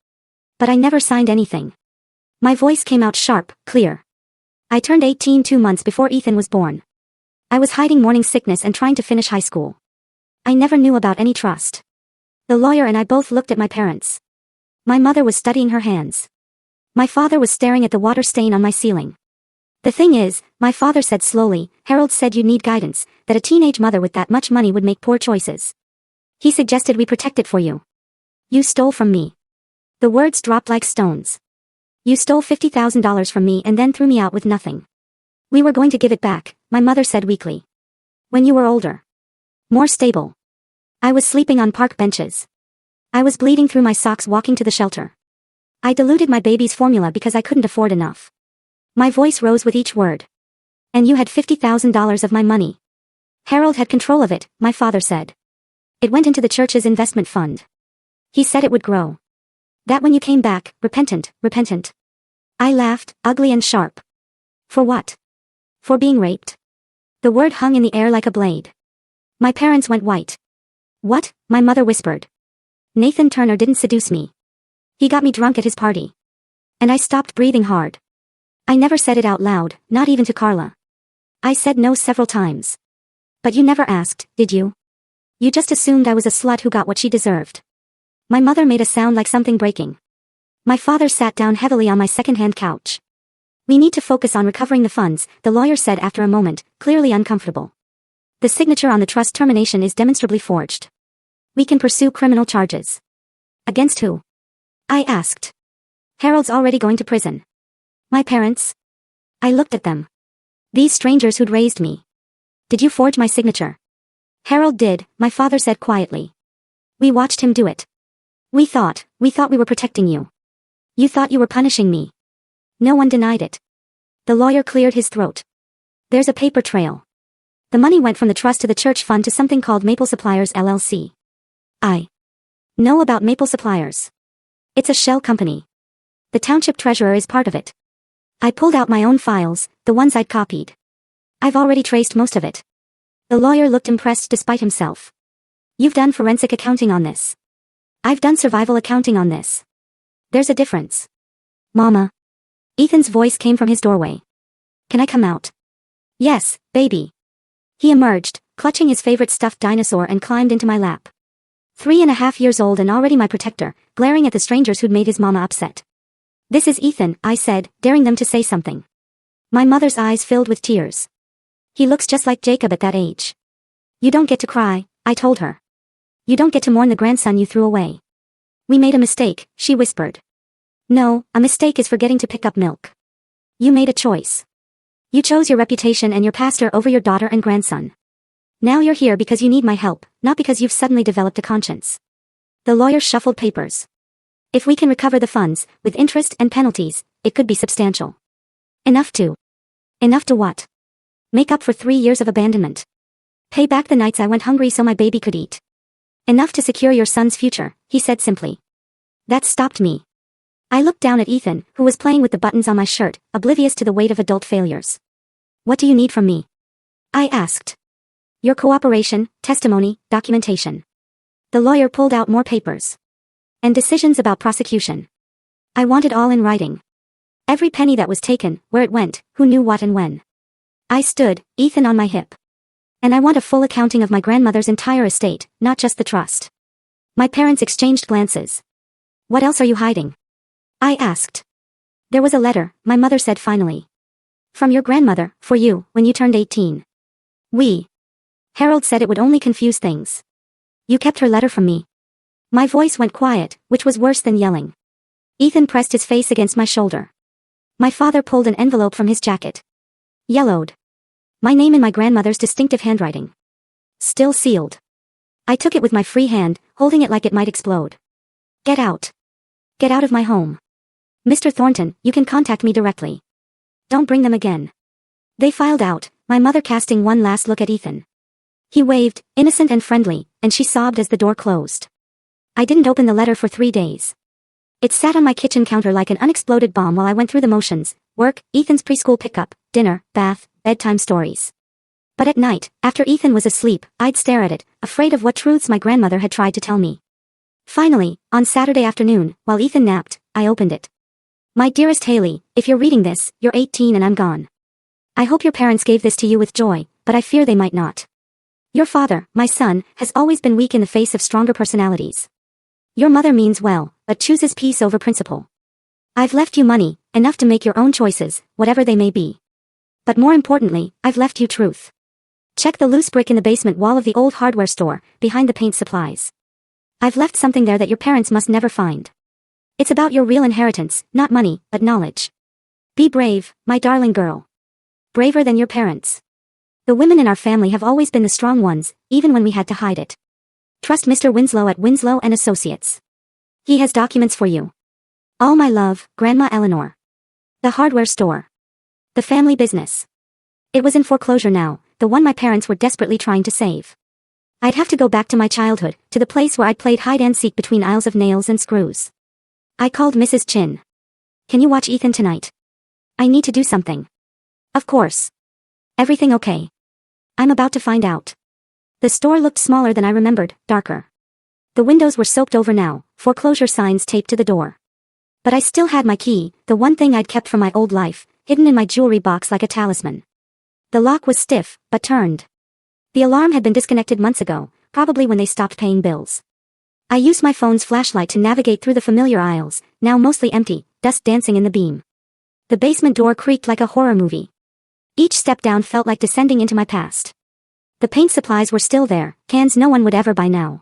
But I never signed anything. My voice came out sharp, clear. I turned 18 2 months before Ethan was born. I was hiding morning sickness and trying to finish high school. I never knew about any trust. The lawyer and I both looked at my parents. My mother was studying her hands. My father was staring at the water stain on my ceiling. The thing is, my father said slowly, Harold said you need guidance, that a teenage mother with that much money would make poor choices. He suggested we protect it for you. You stole from me. The words dropped like stones. You stole $50,000 from me and then threw me out with nothing. We were going to give it back, my mother said weakly. When you were older. More stable. I was sleeping on park benches. I was bleeding through my socks walking to the shelter. I diluted my baby's formula because I couldn't afford enough. My voice rose with each word. And you had $50,000 of my money. Harold had control of it, my father said. It went into the church's investment fund. He said it would grow. That when you came back, repentant. I laughed, ugly and sharp. For what? For being raped. The word hung in the air like a blade. My parents went white. What? My mother whispered. Nathan Turner didn't seduce me. He got me drunk at his party. And I stopped breathing hard. I never said it out loud, not even to Carla. I said no several times. But you never asked, did you? You just assumed I was a slut who got what she deserved. My mother made a sound like something breaking. My father sat down heavily on my second-hand couch. We need to focus on recovering the funds, the lawyer said after a moment, clearly uncomfortable. The signature on the trust termination is demonstrably forged. We can pursue criminal charges. Against who? I asked. Harold's already going to prison. My parents? I looked at them. These strangers who'd raised me. Did you forge my signature? Harold did, my father said quietly. We watched him do it. We thought we were protecting you. You thought you were punishing me. No one denied it. The lawyer cleared his throat. There's a paper trail. The money went from the trust to the church fund to something called Maple Suppliers LLC. I know about Maple Suppliers. It's a shell company. The township treasurer is part of it. I pulled out my own files, the ones I'd copied. I've already traced most of it. The lawyer looked impressed despite himself. You've done forensic accounting on this. I've done survival accounting on this. There's a difference. Mama. Ethan's voice came from his doorway. Can I come out? Yes, baby. He emerged, clutching his favorite stuffed dinosaur and climbed into my lap. 3.5 years old and already my protector, glaring at the strangers who'd made his mama upset. This is Ethan, I said, daring them to say something. My mother's eyes filled with tears. He looks just like Jacob at that age. You don't get to cry, I told her. You don't get to mourn the grandson you threw away. We made a mistake, she whispered. No, a mistake is forgetting to pick up milk. You made a choice. You chose your reputation and your pastor over your daughter and grandson. Now you're here because you need my help, not because you've suddenly developed a conscience. The lawyer shuffled papers. If we can recover the funds, with interest and penalties, it could be substantial. Enough to what? Make up for 3 years of abandonment. Pay back the nights I went hungry so my baby could eat. Enough to secure your son's future, he said simply. That stopped me. I looked down at Ethan, who was playing with the buttons on my shirt, oblivious to the weight of adult failures. What do you need from me? I asked. Your cooperation, testimony, documentation. The lawyer pulled out more papers. And decisions about prosecution. I want it all in writing. Every penny that was taken, where it went, who knew what and when. I stood, Ethan on my hip. And I want a full accounting of my grandmother's entire estate, not just the trust. My parents exchanged glances. What else are you hiding? I asked. There was a letter, my mother said finally. From your grandmother, for you, when you turned 18. Harold said it would only confuse things. You kept her letter from me. My voice went quiet, which was worse than yelling. Ethan pressed his face against my shoulder. My father pulled an envelope from his jacket. Yellowed. My name in my grandmother's distinctive handwriting. Still sealed. I took it with my free hand, holding it like it might explode. Get out. Get out of my home. Mr. Thornton, you can contact me directly. Don't bring them again. They filed out, my mother casting one last look at Ethan. He waved, innocent and friendly, and she sobbed as the door closed. I didn't open the letter for 3 days. It sat on my kitchen counter like an unexploded bomb while I went through the motions, work, Ethan's preschool pickup, dinner, bath, bedtime stories. But at night, after Ethan was asleep, I'd stare at it, afraid of what truths my grandmother had tried to tell me. Finally, on Saturday afternoon, while Ethan napped, I opened it. My dearest Haley, if you're reading this, you're 18 and I'm gone. I hope your parents gave this to you with joy, but I fear they might not. Your father, my son, has always been weak in the face of stronger personalities. Your mother means well, but chooses peace over principle. I've left you money, enough to make your own choices, whatever they may be. But more importantly, I've left you truth. Check the loose brick in the basement wall of the old hardware store, behind the paint supplies. I've left something there that your parents must never find. It's about your real inheritance, not money, but knowledge. Be brave, my darling girl. Braver than your parents. The women in our family have always been the strong ones, even when we had to hide it. Trust Mr. Winslow at Winslow and Associates. He has documents for you. All my love, Grandma Eleanor. The hardware store. The family business. It was in foreclosure now, the one my parents were desperately trying to save. I'd have to go back to my childhood, to the place where I'd played hide-and-seek between aisles of nails and screws. I called Mrs. Chin. Can you watch Ethan tonight? I need to do something. Of course. Everything okay? I'm about to find out. The store looked smaller than I remembered, darker. The windows were soaked over now, foreclosure signs taped to the door. But I still had my key, the one thing I'd kept from my old life, hidden in my jewelry box like a talisman. The lock was stiff, but turned. The alarm had been disconnected months ago, probably when they stopped paying bills. I used my phone's flashlight to navigate through the familiar aisles, now mostly empty, dust dancing in the beam. The basement door creaked like a horror movie. Each step down felt like descending into my past. The paint supplies were still there, cans no one would ever buy now.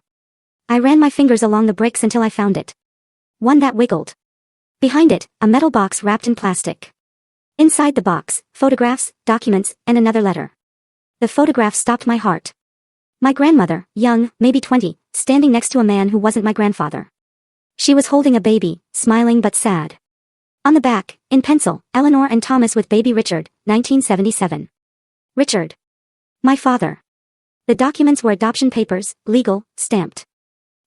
I ran my fingers along the bricks until I found it. One that wiggled. Behind it, a metal box wrapped in plastic. Inside the box, photographs, documents, and another letter. The photograph stopped my heart. My grandmother, young, maybe 20, standing next to a man who wasn't my grandfather. She was holding a baby, smiling but sad. On the back, in pencil, Eleanor and Thomas with baby Richard, 1977. Richard. My father. The documents were adoption papers, legal, stamped.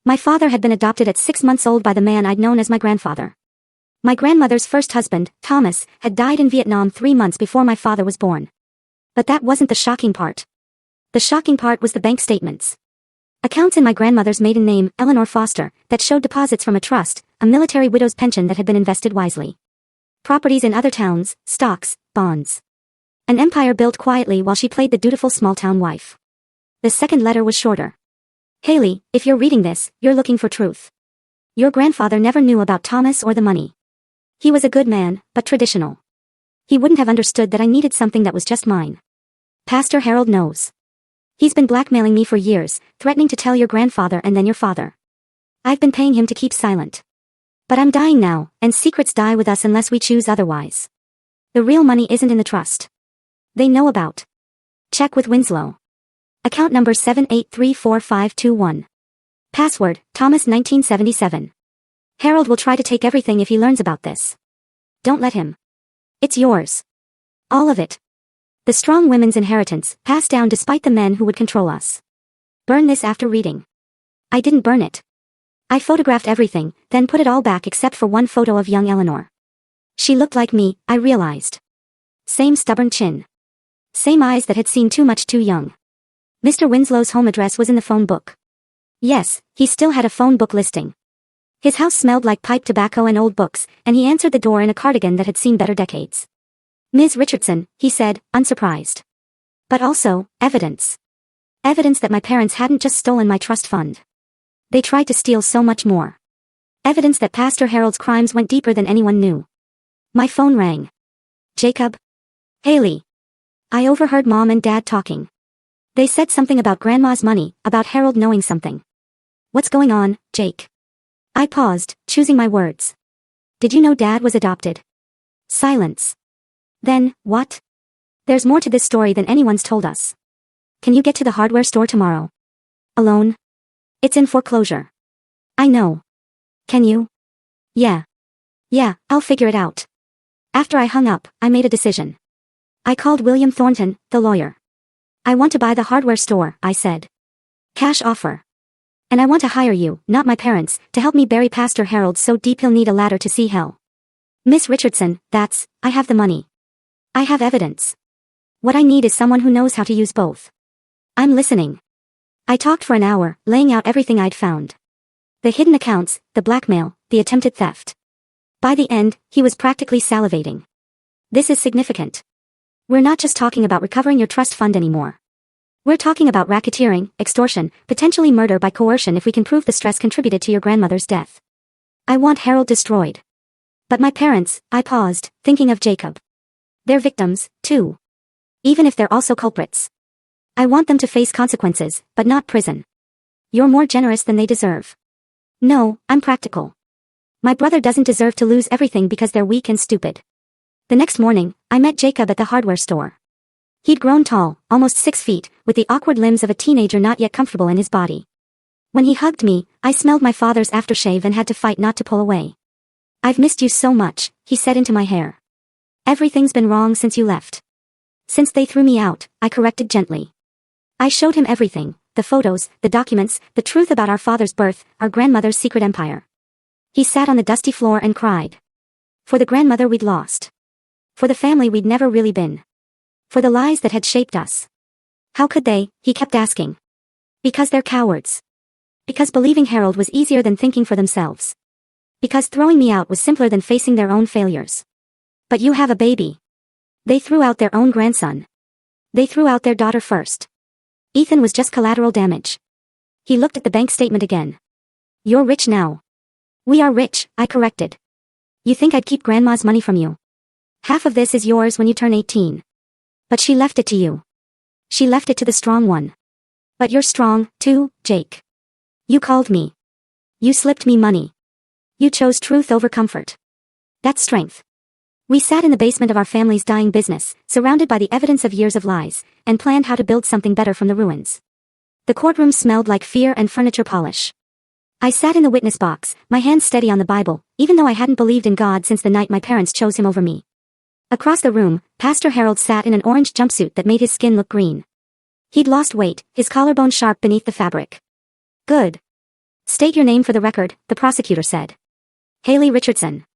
My father had been adopted at 6 months old by the man I'd known as my grandfather. My grandmother's first husband, Thomas, had died in Vietnam 3 months before my father was born. But that wasn't the shocking part. The shocking part was the bank statements. Accounts in my grandmother's maiden name, Eleanor Foster, that showed deposits from a trust, a military widow's pension that had been invested wisely. Properties in other towns, stocks, bonds. An empire built quietly while she played the dutiful small-town wife. The second letter was shorter. Haley, if you're reading this, you're looking for truth. Your grandfather never knew about Thomas or the money. He was a good man, but traditional. He wouldn't have understood that I needed something that was just mine. Pastor Harold knows. He's been blackmailing me for years, threatening to tell your grandfather and then your father. I've been paying him to keep silent. But I'm dying now, and secrets die with us unless we choose otherwise. The real money isn't in the trust. They know about. Check with Winslow. Account number 7834521. Password, Thomas 1977. Harold will try to take everything if he learns about this. Don't let him. It's yours. All of it. The strong women's inheritance, passed down despite the men who would control us. Burn this after reading. I didn't burn it. I photographed everything, then put it all back except for one photo of young Eleanor. She looked like me, I realized. Same stubborn chin. Same eyes that had seen too much too young. Mr. Winslow's home address was in the phone book. Yes, he still had a phone book listing. His house smelled like pipe tobacco and old books, and he answered the door in a cardigan that had seen better decades. Ms. Richardson, he said, unsurprised. But also, evidence. Evidence that my parents hadn't just stolen my trust fund. They tried to steal so much more. Evidence that Pastor Harold's crimes went deeper than anyone knew. My phone rang. Jacob? Haley. I overheard Mom and Dad talking. They said something about Grandma's money, about Harold knowing something. What's going on, Jake? I paused, choosing my words. Did you know Dad was adopted? Silence. Then, what? There's more to this story than anyone's told us. Can you get to the hardware store tomorrow? Alone? It's in foreclosure. I know. Can you? Yeah. Yeah, I'll figure it out. After I hung up, I made a decision. I called William Thornton, the lawyer. I want to buy the hardware store, I said. Cash offer. And I want to hire you, not my parents, to help me bury Pastor Harold so deep he'll need a ladder to see hell. Miss Richardson, I have the money. I have evidence. What I need is someone who knows how to use both. I'm listening. I talked for an hour, laying out everything I'd found. The hidden accounts, the blackmail, the attempted theft. By the end, he was practically salivating. This is significant. We're not just talking about recovering your trust fund anymore. We're talking about racketeering, extortion, potentially murder by coercion if we can prove the stress contributed to your grandmother's death. I want Harold destroyed. But my parents, I paused, thinking of Jacob. They're victims, too. Even if they're also culprits. I want them to face consequences, but not prison. You're more generous than they deserve. No, I'm practical. My brother doesn't deserve to lose everything because they're weak and stupid. The next morning, I met Jacob at the hardware store. He'd grown tall, almost 6 feet, with the awkward limbs of a teenager not yet comfortable in his body. When he hugged me, I smelled my father's aftershave and had to fight not to pull away. I've missed you so much, he said into my hair. Everything's been wrong since you left. Since they threw me out, I corrected gently. I showed him everything, the photos, the documents, the truth about our father's birth, our grandmother's secret empire. He sat on the dusty floor and cried. For the grandmother we'd lost. For the family we'd never really been. For the lies that had shaped us. How could they, he kept asking. Because they're cowards. Because believing Harold was easier than thinking for themselves. Because throwing me out was simpler than facing their own failures. But you have a baby. They threw out their own grandson. They threw out their daughter first. Ethan was just collateral damage. He looked at the bank statement again. You're rich now. We are rich, I corrected. You think I'd keep Grandma's money from you? Half of this is yours when you turn 18. But she left it to you. She left it to the strong one. But you're strong, too, Jake. You called me. You slipped me money. You chose truth over comfort. That's strength. We sat in the basement of our family's dying business, surrounded by the evidence of years of lies, and planned how to build something better from the ruins. The courtroom smelled like fear and furniture polish. I sat in the witness box, my hands steady on the Bible, even though I hadn't believed in God since the night my parents chose him over me. Across the room, Pastor Harold sat in an orange jumpsuit that made his skin look green. He'd lost weight, his collarbone sharp beneath the fabric. Good. State your name for the record, the prosecutor said. Haley Richardson.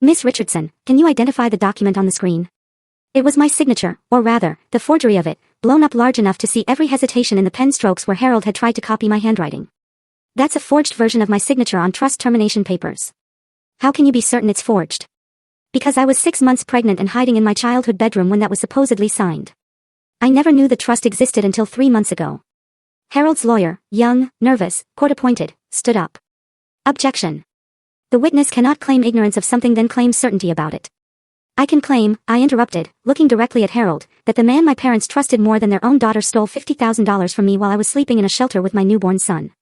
Miss Richardson, can you identify the document on the screen? It was my signature, or rather, the forgery of it, blown up large enough to see every hesitation in the pen strokes where Harold had tried to copy my handwriting. That's a forged version of my signature on trust termination papers. How can you be certain it's forged? Because I was 6 months pregnant and hiding in my childhood bedroom when that was supposedly signed. I never knew the trust existed until 3 months ago. Harold's lawyer, young, nervous, court-appointed, stood up. Objection. The witness cannot claim ignorance of something then claim certainty about it. I can claim, I interrupted, looking directly at Harold, that the man my parents trusted more than their own daughter stole $50,000 from me while I was sleeping in a shelter with my newborn son.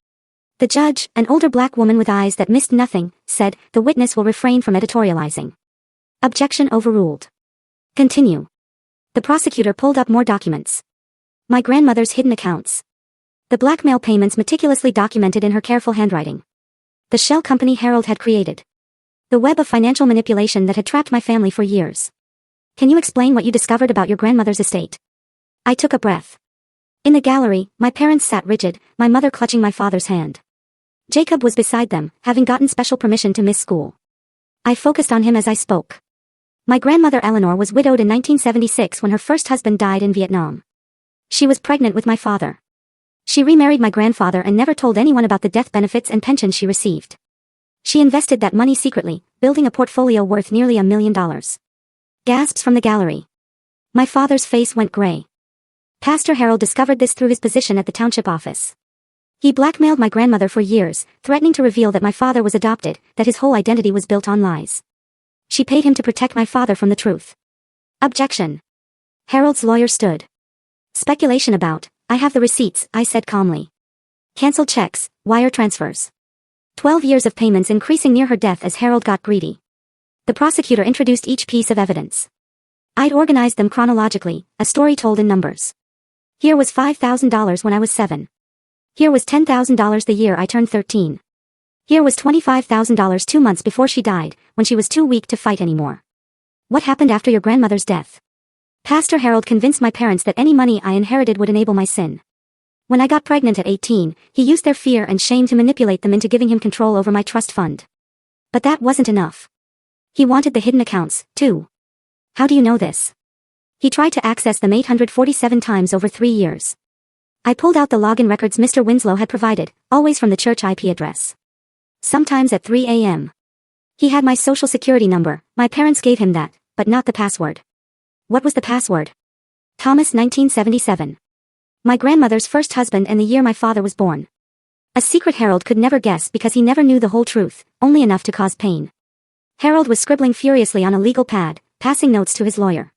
The judge, an older black woman with eyes that missed nothing, said, the witness will refrain from editorializing. Objection overruled. Continue. The prosecutor pulled up more documents. My grandmother's hidden accounts. The blackmail payments meticulously documented in her careful handwriting. The shell company Harold had created. The web of financial manipulation that had trapped my family for years. Can you explain what you discovered about your grandmother's estate? I took a breath. In the gallery, my parents sat rigid, my mother clutching my father's hand. Jacob was beside them, having gotten special permission to miss school. I focused on him as I spoke. My grandmother Eleanor was widowed in 1976 when her first husband died in Vietnam. She was pregnant with my father. She remarried my grandfather and never told anyone about the death benefits and pensions she received. She invested that money secretly, building a portfolio worth nearly $1 million. Gasps from the gallery. My father's face went gray. Pastor Harold discovered this through his position at the township office. He blackmailed my grandmother for years, threatening to reveal that my father was adopted, that his whole identity was built on lies. She paid him to protect my father from the truth. Objection. Harold's lawyer stood. Speculation about, I have the receipts, I said calmly. Cancelled checks, wire transfers. 12 years of payments increasing near her death as Harold got greedy. The prosecutor introduced each piece of evidence. I'd organized them chronologically, a story told in numbers. Here was $5,000 when I was 7. Here was $10,000 the year I turned 13. Here was $25,000 2 months before she died, when she was too weak to fight anymore. What happened after your grandmother's death? Pastor Harold convinced my parents that any money I inherited would enable my sin. When I got pregnant at 18, he used their fear and shame to manipulate them into giving him control over my trust fund. But that wasn't enough. He wanted the hidden accounts, too. How do you know this? He tried to access them 847 times over 3 years. I pulled out the login records Mr. Winslow had provided, always from the church IP address. Sometimes at 3 a.m. He had my social security number, my parents gave him that, but not the password. What was the password? Thomas 1977. My grandmother's first husband and the year my father was born. A secret Harold could never guess because he never knew the whole truth, only enough to cause pain. Harold was scribbling furiously on a legal pad, passing notes to his lawyer.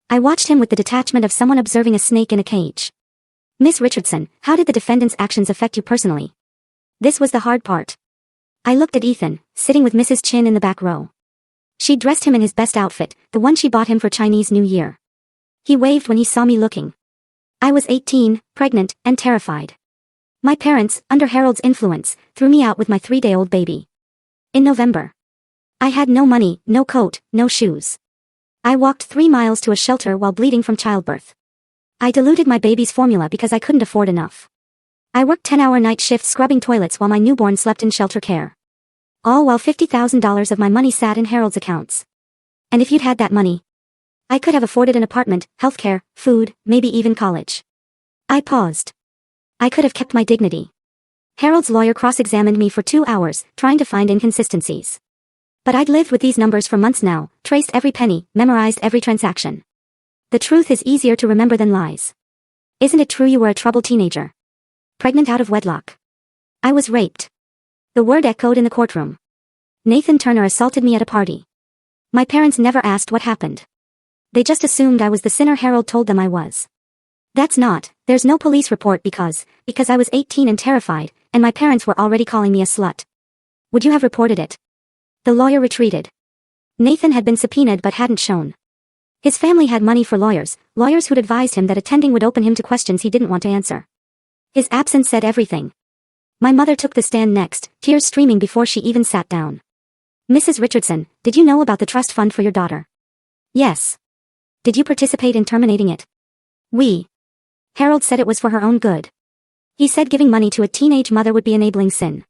I watched him with the detachment of someone observing a snake in a cage. Miss Richardson, how did the defendant's actions affect you personally? This was the hard part. I looked at Ethan, sitting with Mrs. Chin in the back row. She dressed him in his best outfit, the one she bought him for Chinese New Year. He waved when he saw me looking. I was 18, pregnant, and terrified. My parents, under Harold's influence, threw me out with my 3-day-old baby. In November. I had no money, no coat, no shoes. I walked 3 miles to a shelter while bleeding from childbirth. I diluted my baby's formula because I couldn't afford enough. I worked 10-hour night shifts scrubbing toilets while my newborn slept in shelter care. All while $50,000 of my money sat in Harold's accounts. And if you'd had that money, I could have afforded an apartment, healthcare, food, maybe even college. I paused. I could have kept my dignity. Harold's lawyer cross-examined me for 2 hours, trying to find inconsistencies. But I'd lived with these numbers for months now, traced every penny, memorized every transaction. The truth is easier to remember than lies. Isn't it true you were a troubled teenager? Pregnant out of wedlock. I was raped. The word echoed in the courtroom. Nathan Turner assaulted me at a party. My parents never asked what happened. They just assumed I was the sinner Harold told them I was. There's no police report because I was 18 and terrified, and my parents were already calling me a slut. Would you have reported it? The lawyer retreated. Nathan had been subpoenaed but hadn't shown. His family had money for lawyers who'd advised him that attending would open him to questions he didn't want to answer. His absence said everything. My mother took the stand next, tears streaming before she even sat down. Mrs. Richardson, did you know about the trust fund for your daughter? Yes. Did you participate in terminating it? Harold said it was for her own good. He said giving money to a teenage mother would be enabling sin.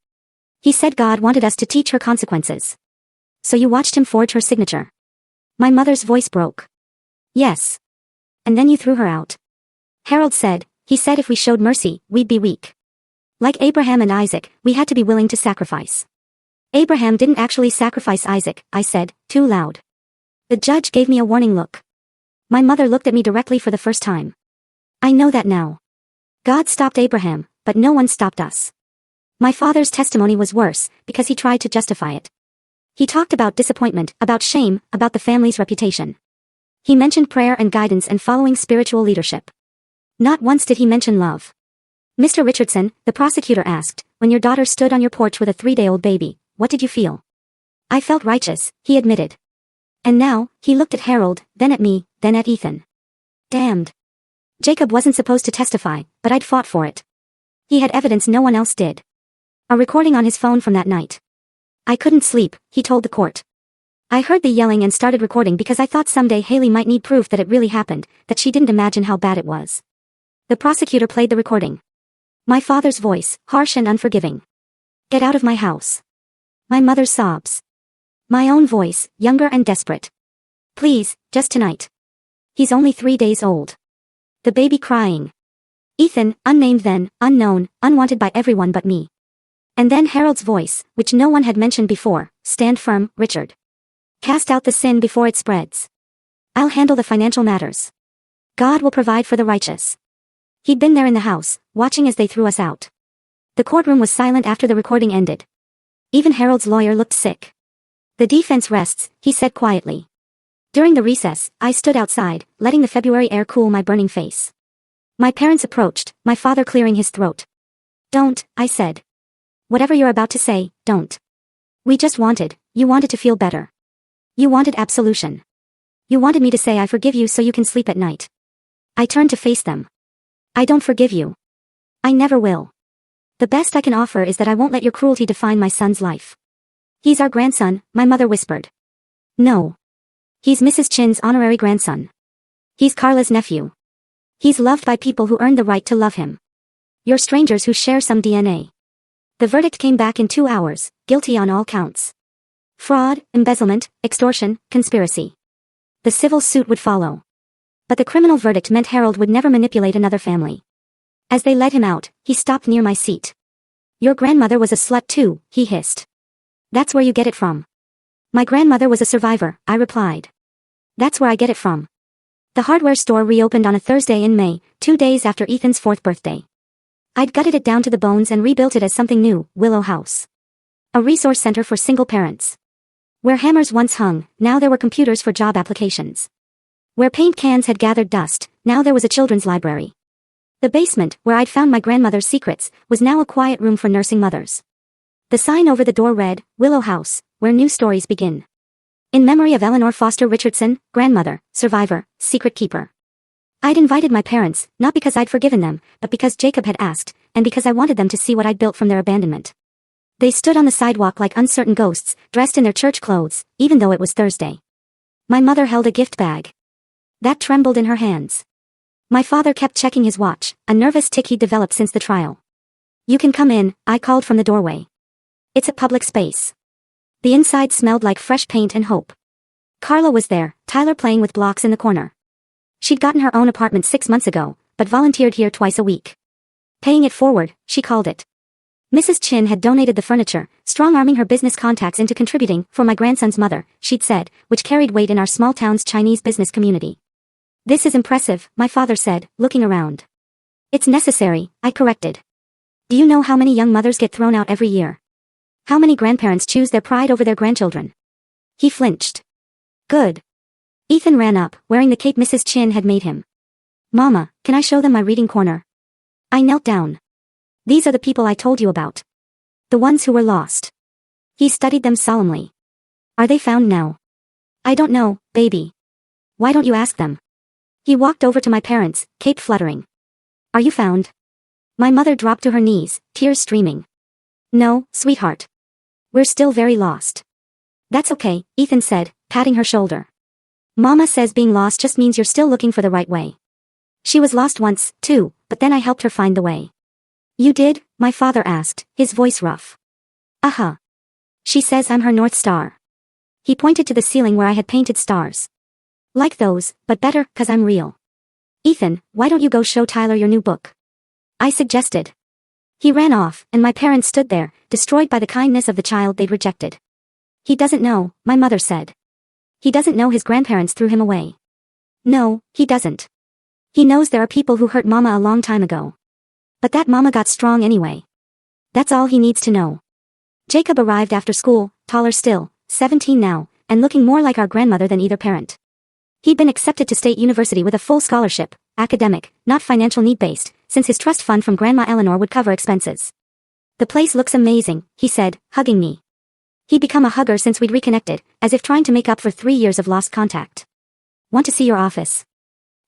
He said God wanted us to teach her consequences. So you watched him forge her signature. My mother's voice broke. Yes. And then you threw her out. Harold said, he said if we showed mercy, we'd be weak. Like Abraham and Isaac, we had to be willing to sacrifice. Abraham didn't actually sacrifice Isaac, I said, too loud. The judge gave me a warning look. My mother looked at me directly for the first time. I know that now. God stopped Abraham, but no one stopped us. My father's testimony was worse, because he tried to justify it. He talked about disappointment, about shame, about the family's reputation. He mentioned prayer and guidance and following spiritual leadership. Not once did he mention love. Mr. Richardson, the prosecutor asked, when your daughter stood on your porch with a 3-day-old baby, what did you feel? I felt righteous, he admitted. And now, he looked at Harold, then at me, then at Ethan. Damned. Jacob wasn't supposed to testify, but I'd fought for it. He had evidence no one else did. A recording on his phone from that night. I couldn't sleep, he told the court. I heard the yelling and started recording because I thought someday Haley might need proof that it really happened, that she didn't imagine how bad it was. The prosecutor played the recording. My father's voice, harsh and unforgiving. Get out of my house. My mother's sobs. My own voice, younger and desperate. Please, just tonight. He's only 3 days old. The baby crying. Ethan, unnamed then, unknown, unwanted by everyone but me. And then Harold's voice, which no one had mentioned before, stand firm, Richard. Cast out the sin before it spreads. I'll handle the financial matters. God will provide for the righteous. He'd been there in the house, watching as they threw us out. The courtroom was silent after the recording ended. Even Harold's lawyer looked sick. The defense rests, he said quietly. During the recess, I stood outside, letting the February air cool my burning face. My parents approached, my father clearing his throat. Don't, I said. Whatever you're about to say, don't. You wanted to feel better. You wanted absolution. You wanted me to say I forgive you so you can sleep at night. I turned to face them. I don't forgive you. I never will. The best I can offer is that I won't let your cruelty define my son's life. He's our grandson, my mother whispered. No. He's Mrs. Chin's honorary grandson. He's Carla's nephew. He's loved by people who earned the right to love him. You're strangers who share some DNA. The verdict came back in 2 hours, guilty on all counts. Fraud, embezzlement, extortion, conspiracy. The civil suit would follow. But the criminal verdict meant Harold would never manipulate another family. As they led him out, he stopped near my seat. Your grandmother was a slut too, he hissed. That's where you get it from. My grandmother was a survivor, I replied. That's where I get it from. The hardware store reopened on a Thursday in May, 2 days after Ethan's 4th birthday. I'd gutted it down to the bones and rebuilt it as something new, Willow House. A resource center for single parents. Where hammers once hung, now there were computers for job applications. Where paint cans had gathered dust, now there was a children's library. The basement, where I'd found my grandmother's secrets, was now a quiet room for nursing mothers. The sign over the door read, Willow House, where new stories begin. In memory of Eleanor Foster Richardson, grandmother, survivor, secret keeper. I'd invited my parents, not because I'd forgiven them, but because Jacob had asked, and because I wanted them to see what I'd built from their abandonment. They stood on the sidewalk like uncertain ghosts, dressed in their church clothes, even though it was Thursday. My mother held a gift bag. That trembled in her hands. My father kept checking his watch, a nervous tic he'd developed since the trial. You can come in, I called from the doorway. It's a public space. The inside smelled like fresh paint and hope. Carla was there, Tyler playing with blocks in the corner. She'd gotten her own apartment 6 months ago, but volunteered here twice a week. Paying it forward, she called it. Mrs. Chin had donated the furniture, strong-arming her business contacts into contributing, for my grandson's mother, she'd said, which carried weight in our small town's Chinese business community. This is impressive, my father said, looking around. It's necessary, I corrected. Do you know how many young mothers get thrown out every year? How many grandparents choose their pride over their grandchildren? He flinched. Good. Ethan ran up, wearing the cape Mrs. Chin had made him. Mama, can I show them my reading corner? I knelt down. These are the people I told you about. The ones who were lost. He studied them solemnly. Are they found now? I don't know, baby. Why don't you ask them? He walked over to my parents, cape fluttering. Are you found? My mother dropped to her knees, tears streaming. No, sweetheart. We're still very lost. That's okay, Ethan said, patting her shoulder. Mama says being lost just means you're still looking for the right way. She was lost once, too, but then I helped her find the way. You did? My father asked, his voice rough. Uh-huh. She says I'm her North Star. He pointed to the ceiling where I had painted stars. Like those, but better, 'cause I'm real. Ethan, why don't you go show Tyler your new book? I suggested. He ran off, and my parents stood there, destroyed by the kindness of the child they'd rejected. He doesn't know, my mother said. He doesn't know his grandparents threw him away. No, he doesn't. He knows there are people who hurt Mama a long time ago. But that Mama got strong anyway. That's all he needs to know. Jacob arrived after school, taller still, 17 now, and looking more like our grandmother than either parent. He'd been accepted to State University with a full scholarship, academic, not financial need-based, since his trust fund from Grandma Eleanor would cover expenses. The place looks amazing, he said, hugging me. He'd become a hugger since we'd reconnected, as if trying to make up for 3 years of lost contact. Want to see your office?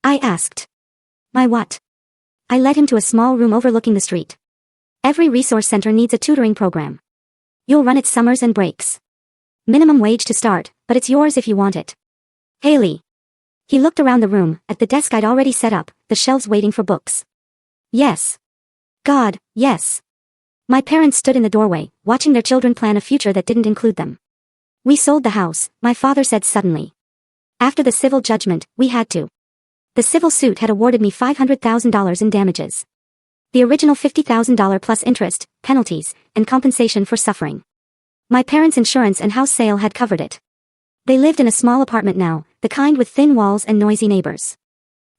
I asked. My what? I led him to a small room overlooking the street. Every resource center needs a tutoring program. You'll run it summers and breaks. Minimum wage to start, but it's yours if you want it. Haley. He looked around the room, at the desk I'd already set up, the shelves waiting for books. Yes. God, yes. My parents stood in the doorway, watching their children plan a future that didn't include them. We sold the house, my father said suddenly. After the civil judgment, we had to. The civil suit had awarded me $500,000 in damages. The original $50,000 plus interest, penalties, and compensation for suffering. My parents' insurance and house sale had covered it. They lived in a small apartment now, the kind with thin walls and noisy neighbors.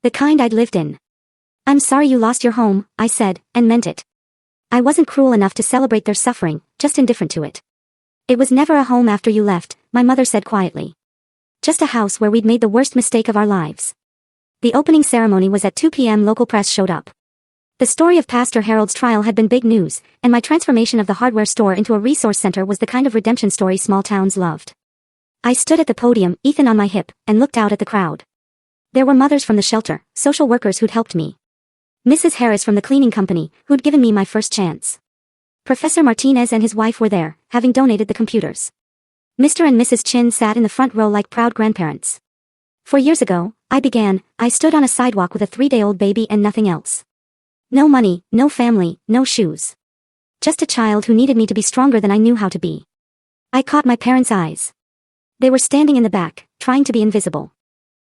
The kind I'd lived in. I'm sorry you lost your home, I said, and meant it. I wasn't cruel enough to celebrate their suffering, just indifferent to it. It was never a home after you left, my mother said quietly. Just a house where we'd made the worst mistake of our lives. The opening ceremony was at 2 p.m. Local press showed up. The story of Pastor Harold's trial had been big news, and my transformation of the hardware store into a resource center was the kind of redemption story small towns loved. I stood at the podium, Ethan on my hip, and looked out at the crowd. There were mothers from the shelter, social workers who'd helped me. Mrs. Harris from the cleaning company, who'd given me my first chance. Professor Martinez and his wife were there, having donated the computers. Mr. and Mrs. Chin sat in the front row like proud grandparents. 4 years ago, I stood on a sidewalk with a 3-day-old baby and nothing else. No money, no family, no shoes. Just a child who needed me to be stronger than I knew how to be. I caught my parents' eyes. They were standing in the back, trying to be invisible.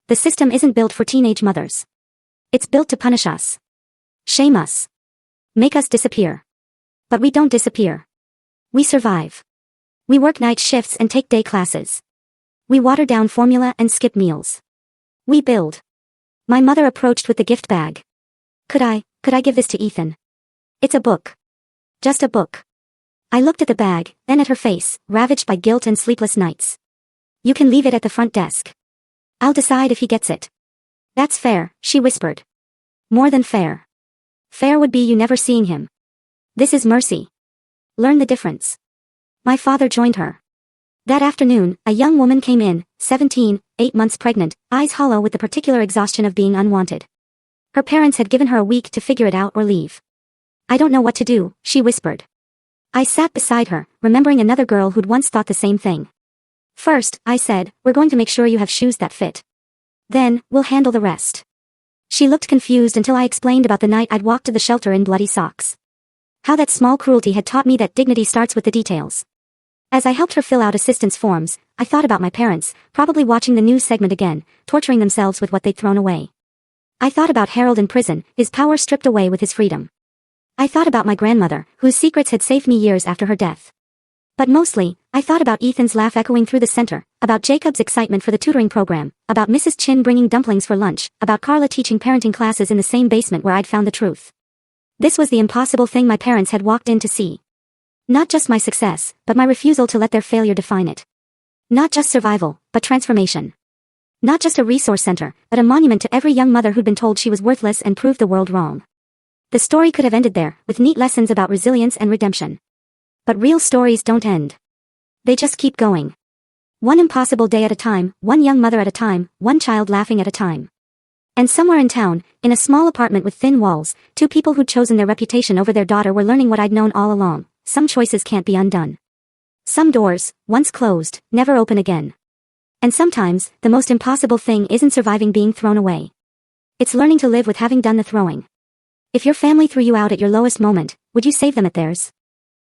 The system isn't built for teenage mothers. It's built to punish us. Shame us. Make us disappear. But we don't disappear. We survive. We work night shifts and take day classes. We water down formula and skip meals. We build. My mother approached with the gift bag. Could I give this to Ethan? It's a book. Just a book. I looked at the bag, then at her face, ravaged by guilt and sleepless nights. You can leave it at the front desk. I'll decide if he gets it. That's fair, she whispered. More than fair. Fair would be you never seeing him. This is mercy. Learn the difference. My father joined her. That afternoon, a young woman came in, 17, 8 months pregnant, eyes hollow with the particular exhaustion of being unwanted. Her parents had given her a week to figure it out or leave. I don't know what to do, she whispered. I sat beside her, remembering another girl who'd once thought the same thing. First, I said, we're going to make sure you have shoes that fit. Then, we'll handle the rest. She looked confused until I explained about the night I'd walked to the shelter in bloody socks. How that small cruelty had taught me that dignity starts with the details. As I helped her fill out assistance forms, I thought about my parents, probably watching the news segment again, torturing themselves with what they'd thrown away. I thought about Harold in prison, his power stripped away with his freedom. I thought about my grandmother, whose secrets had saved me years after her death. But mostly, I thought about Ethan's laugh echoing through the center, about Jacob's excitement for the tutoring program, about Mrs. Chin bringing dumplings for lunch, about Carla teaching parenting classes in the same basement where I'd found the truth. This was the impossible thing my parents had walked in to see. Not just my success, but my refusal to let their failure define it. Not just survival, but transformation. Not just a resource center, but a monument to every young mother who'd been told she was worthless and proved the world wrong. The story could have ended there, with neat lessons about resilience and redemption. But real stories don't end. They just keep going. One impossible day at a time, one young mother at a time, one child laughing at a time. And somewhere in town, in a small apartment with thin walls, two people who'd chosen their reputation over their daughter were learning what I'd known all along. Some choices can't be undone. Some doors, once closed, never open again. And sometimes, the most impossible thing isn't surviving being thrown away. It's learning to live with having done the throwing. If your family threw you out at your lowest moment, would you save them at theirs?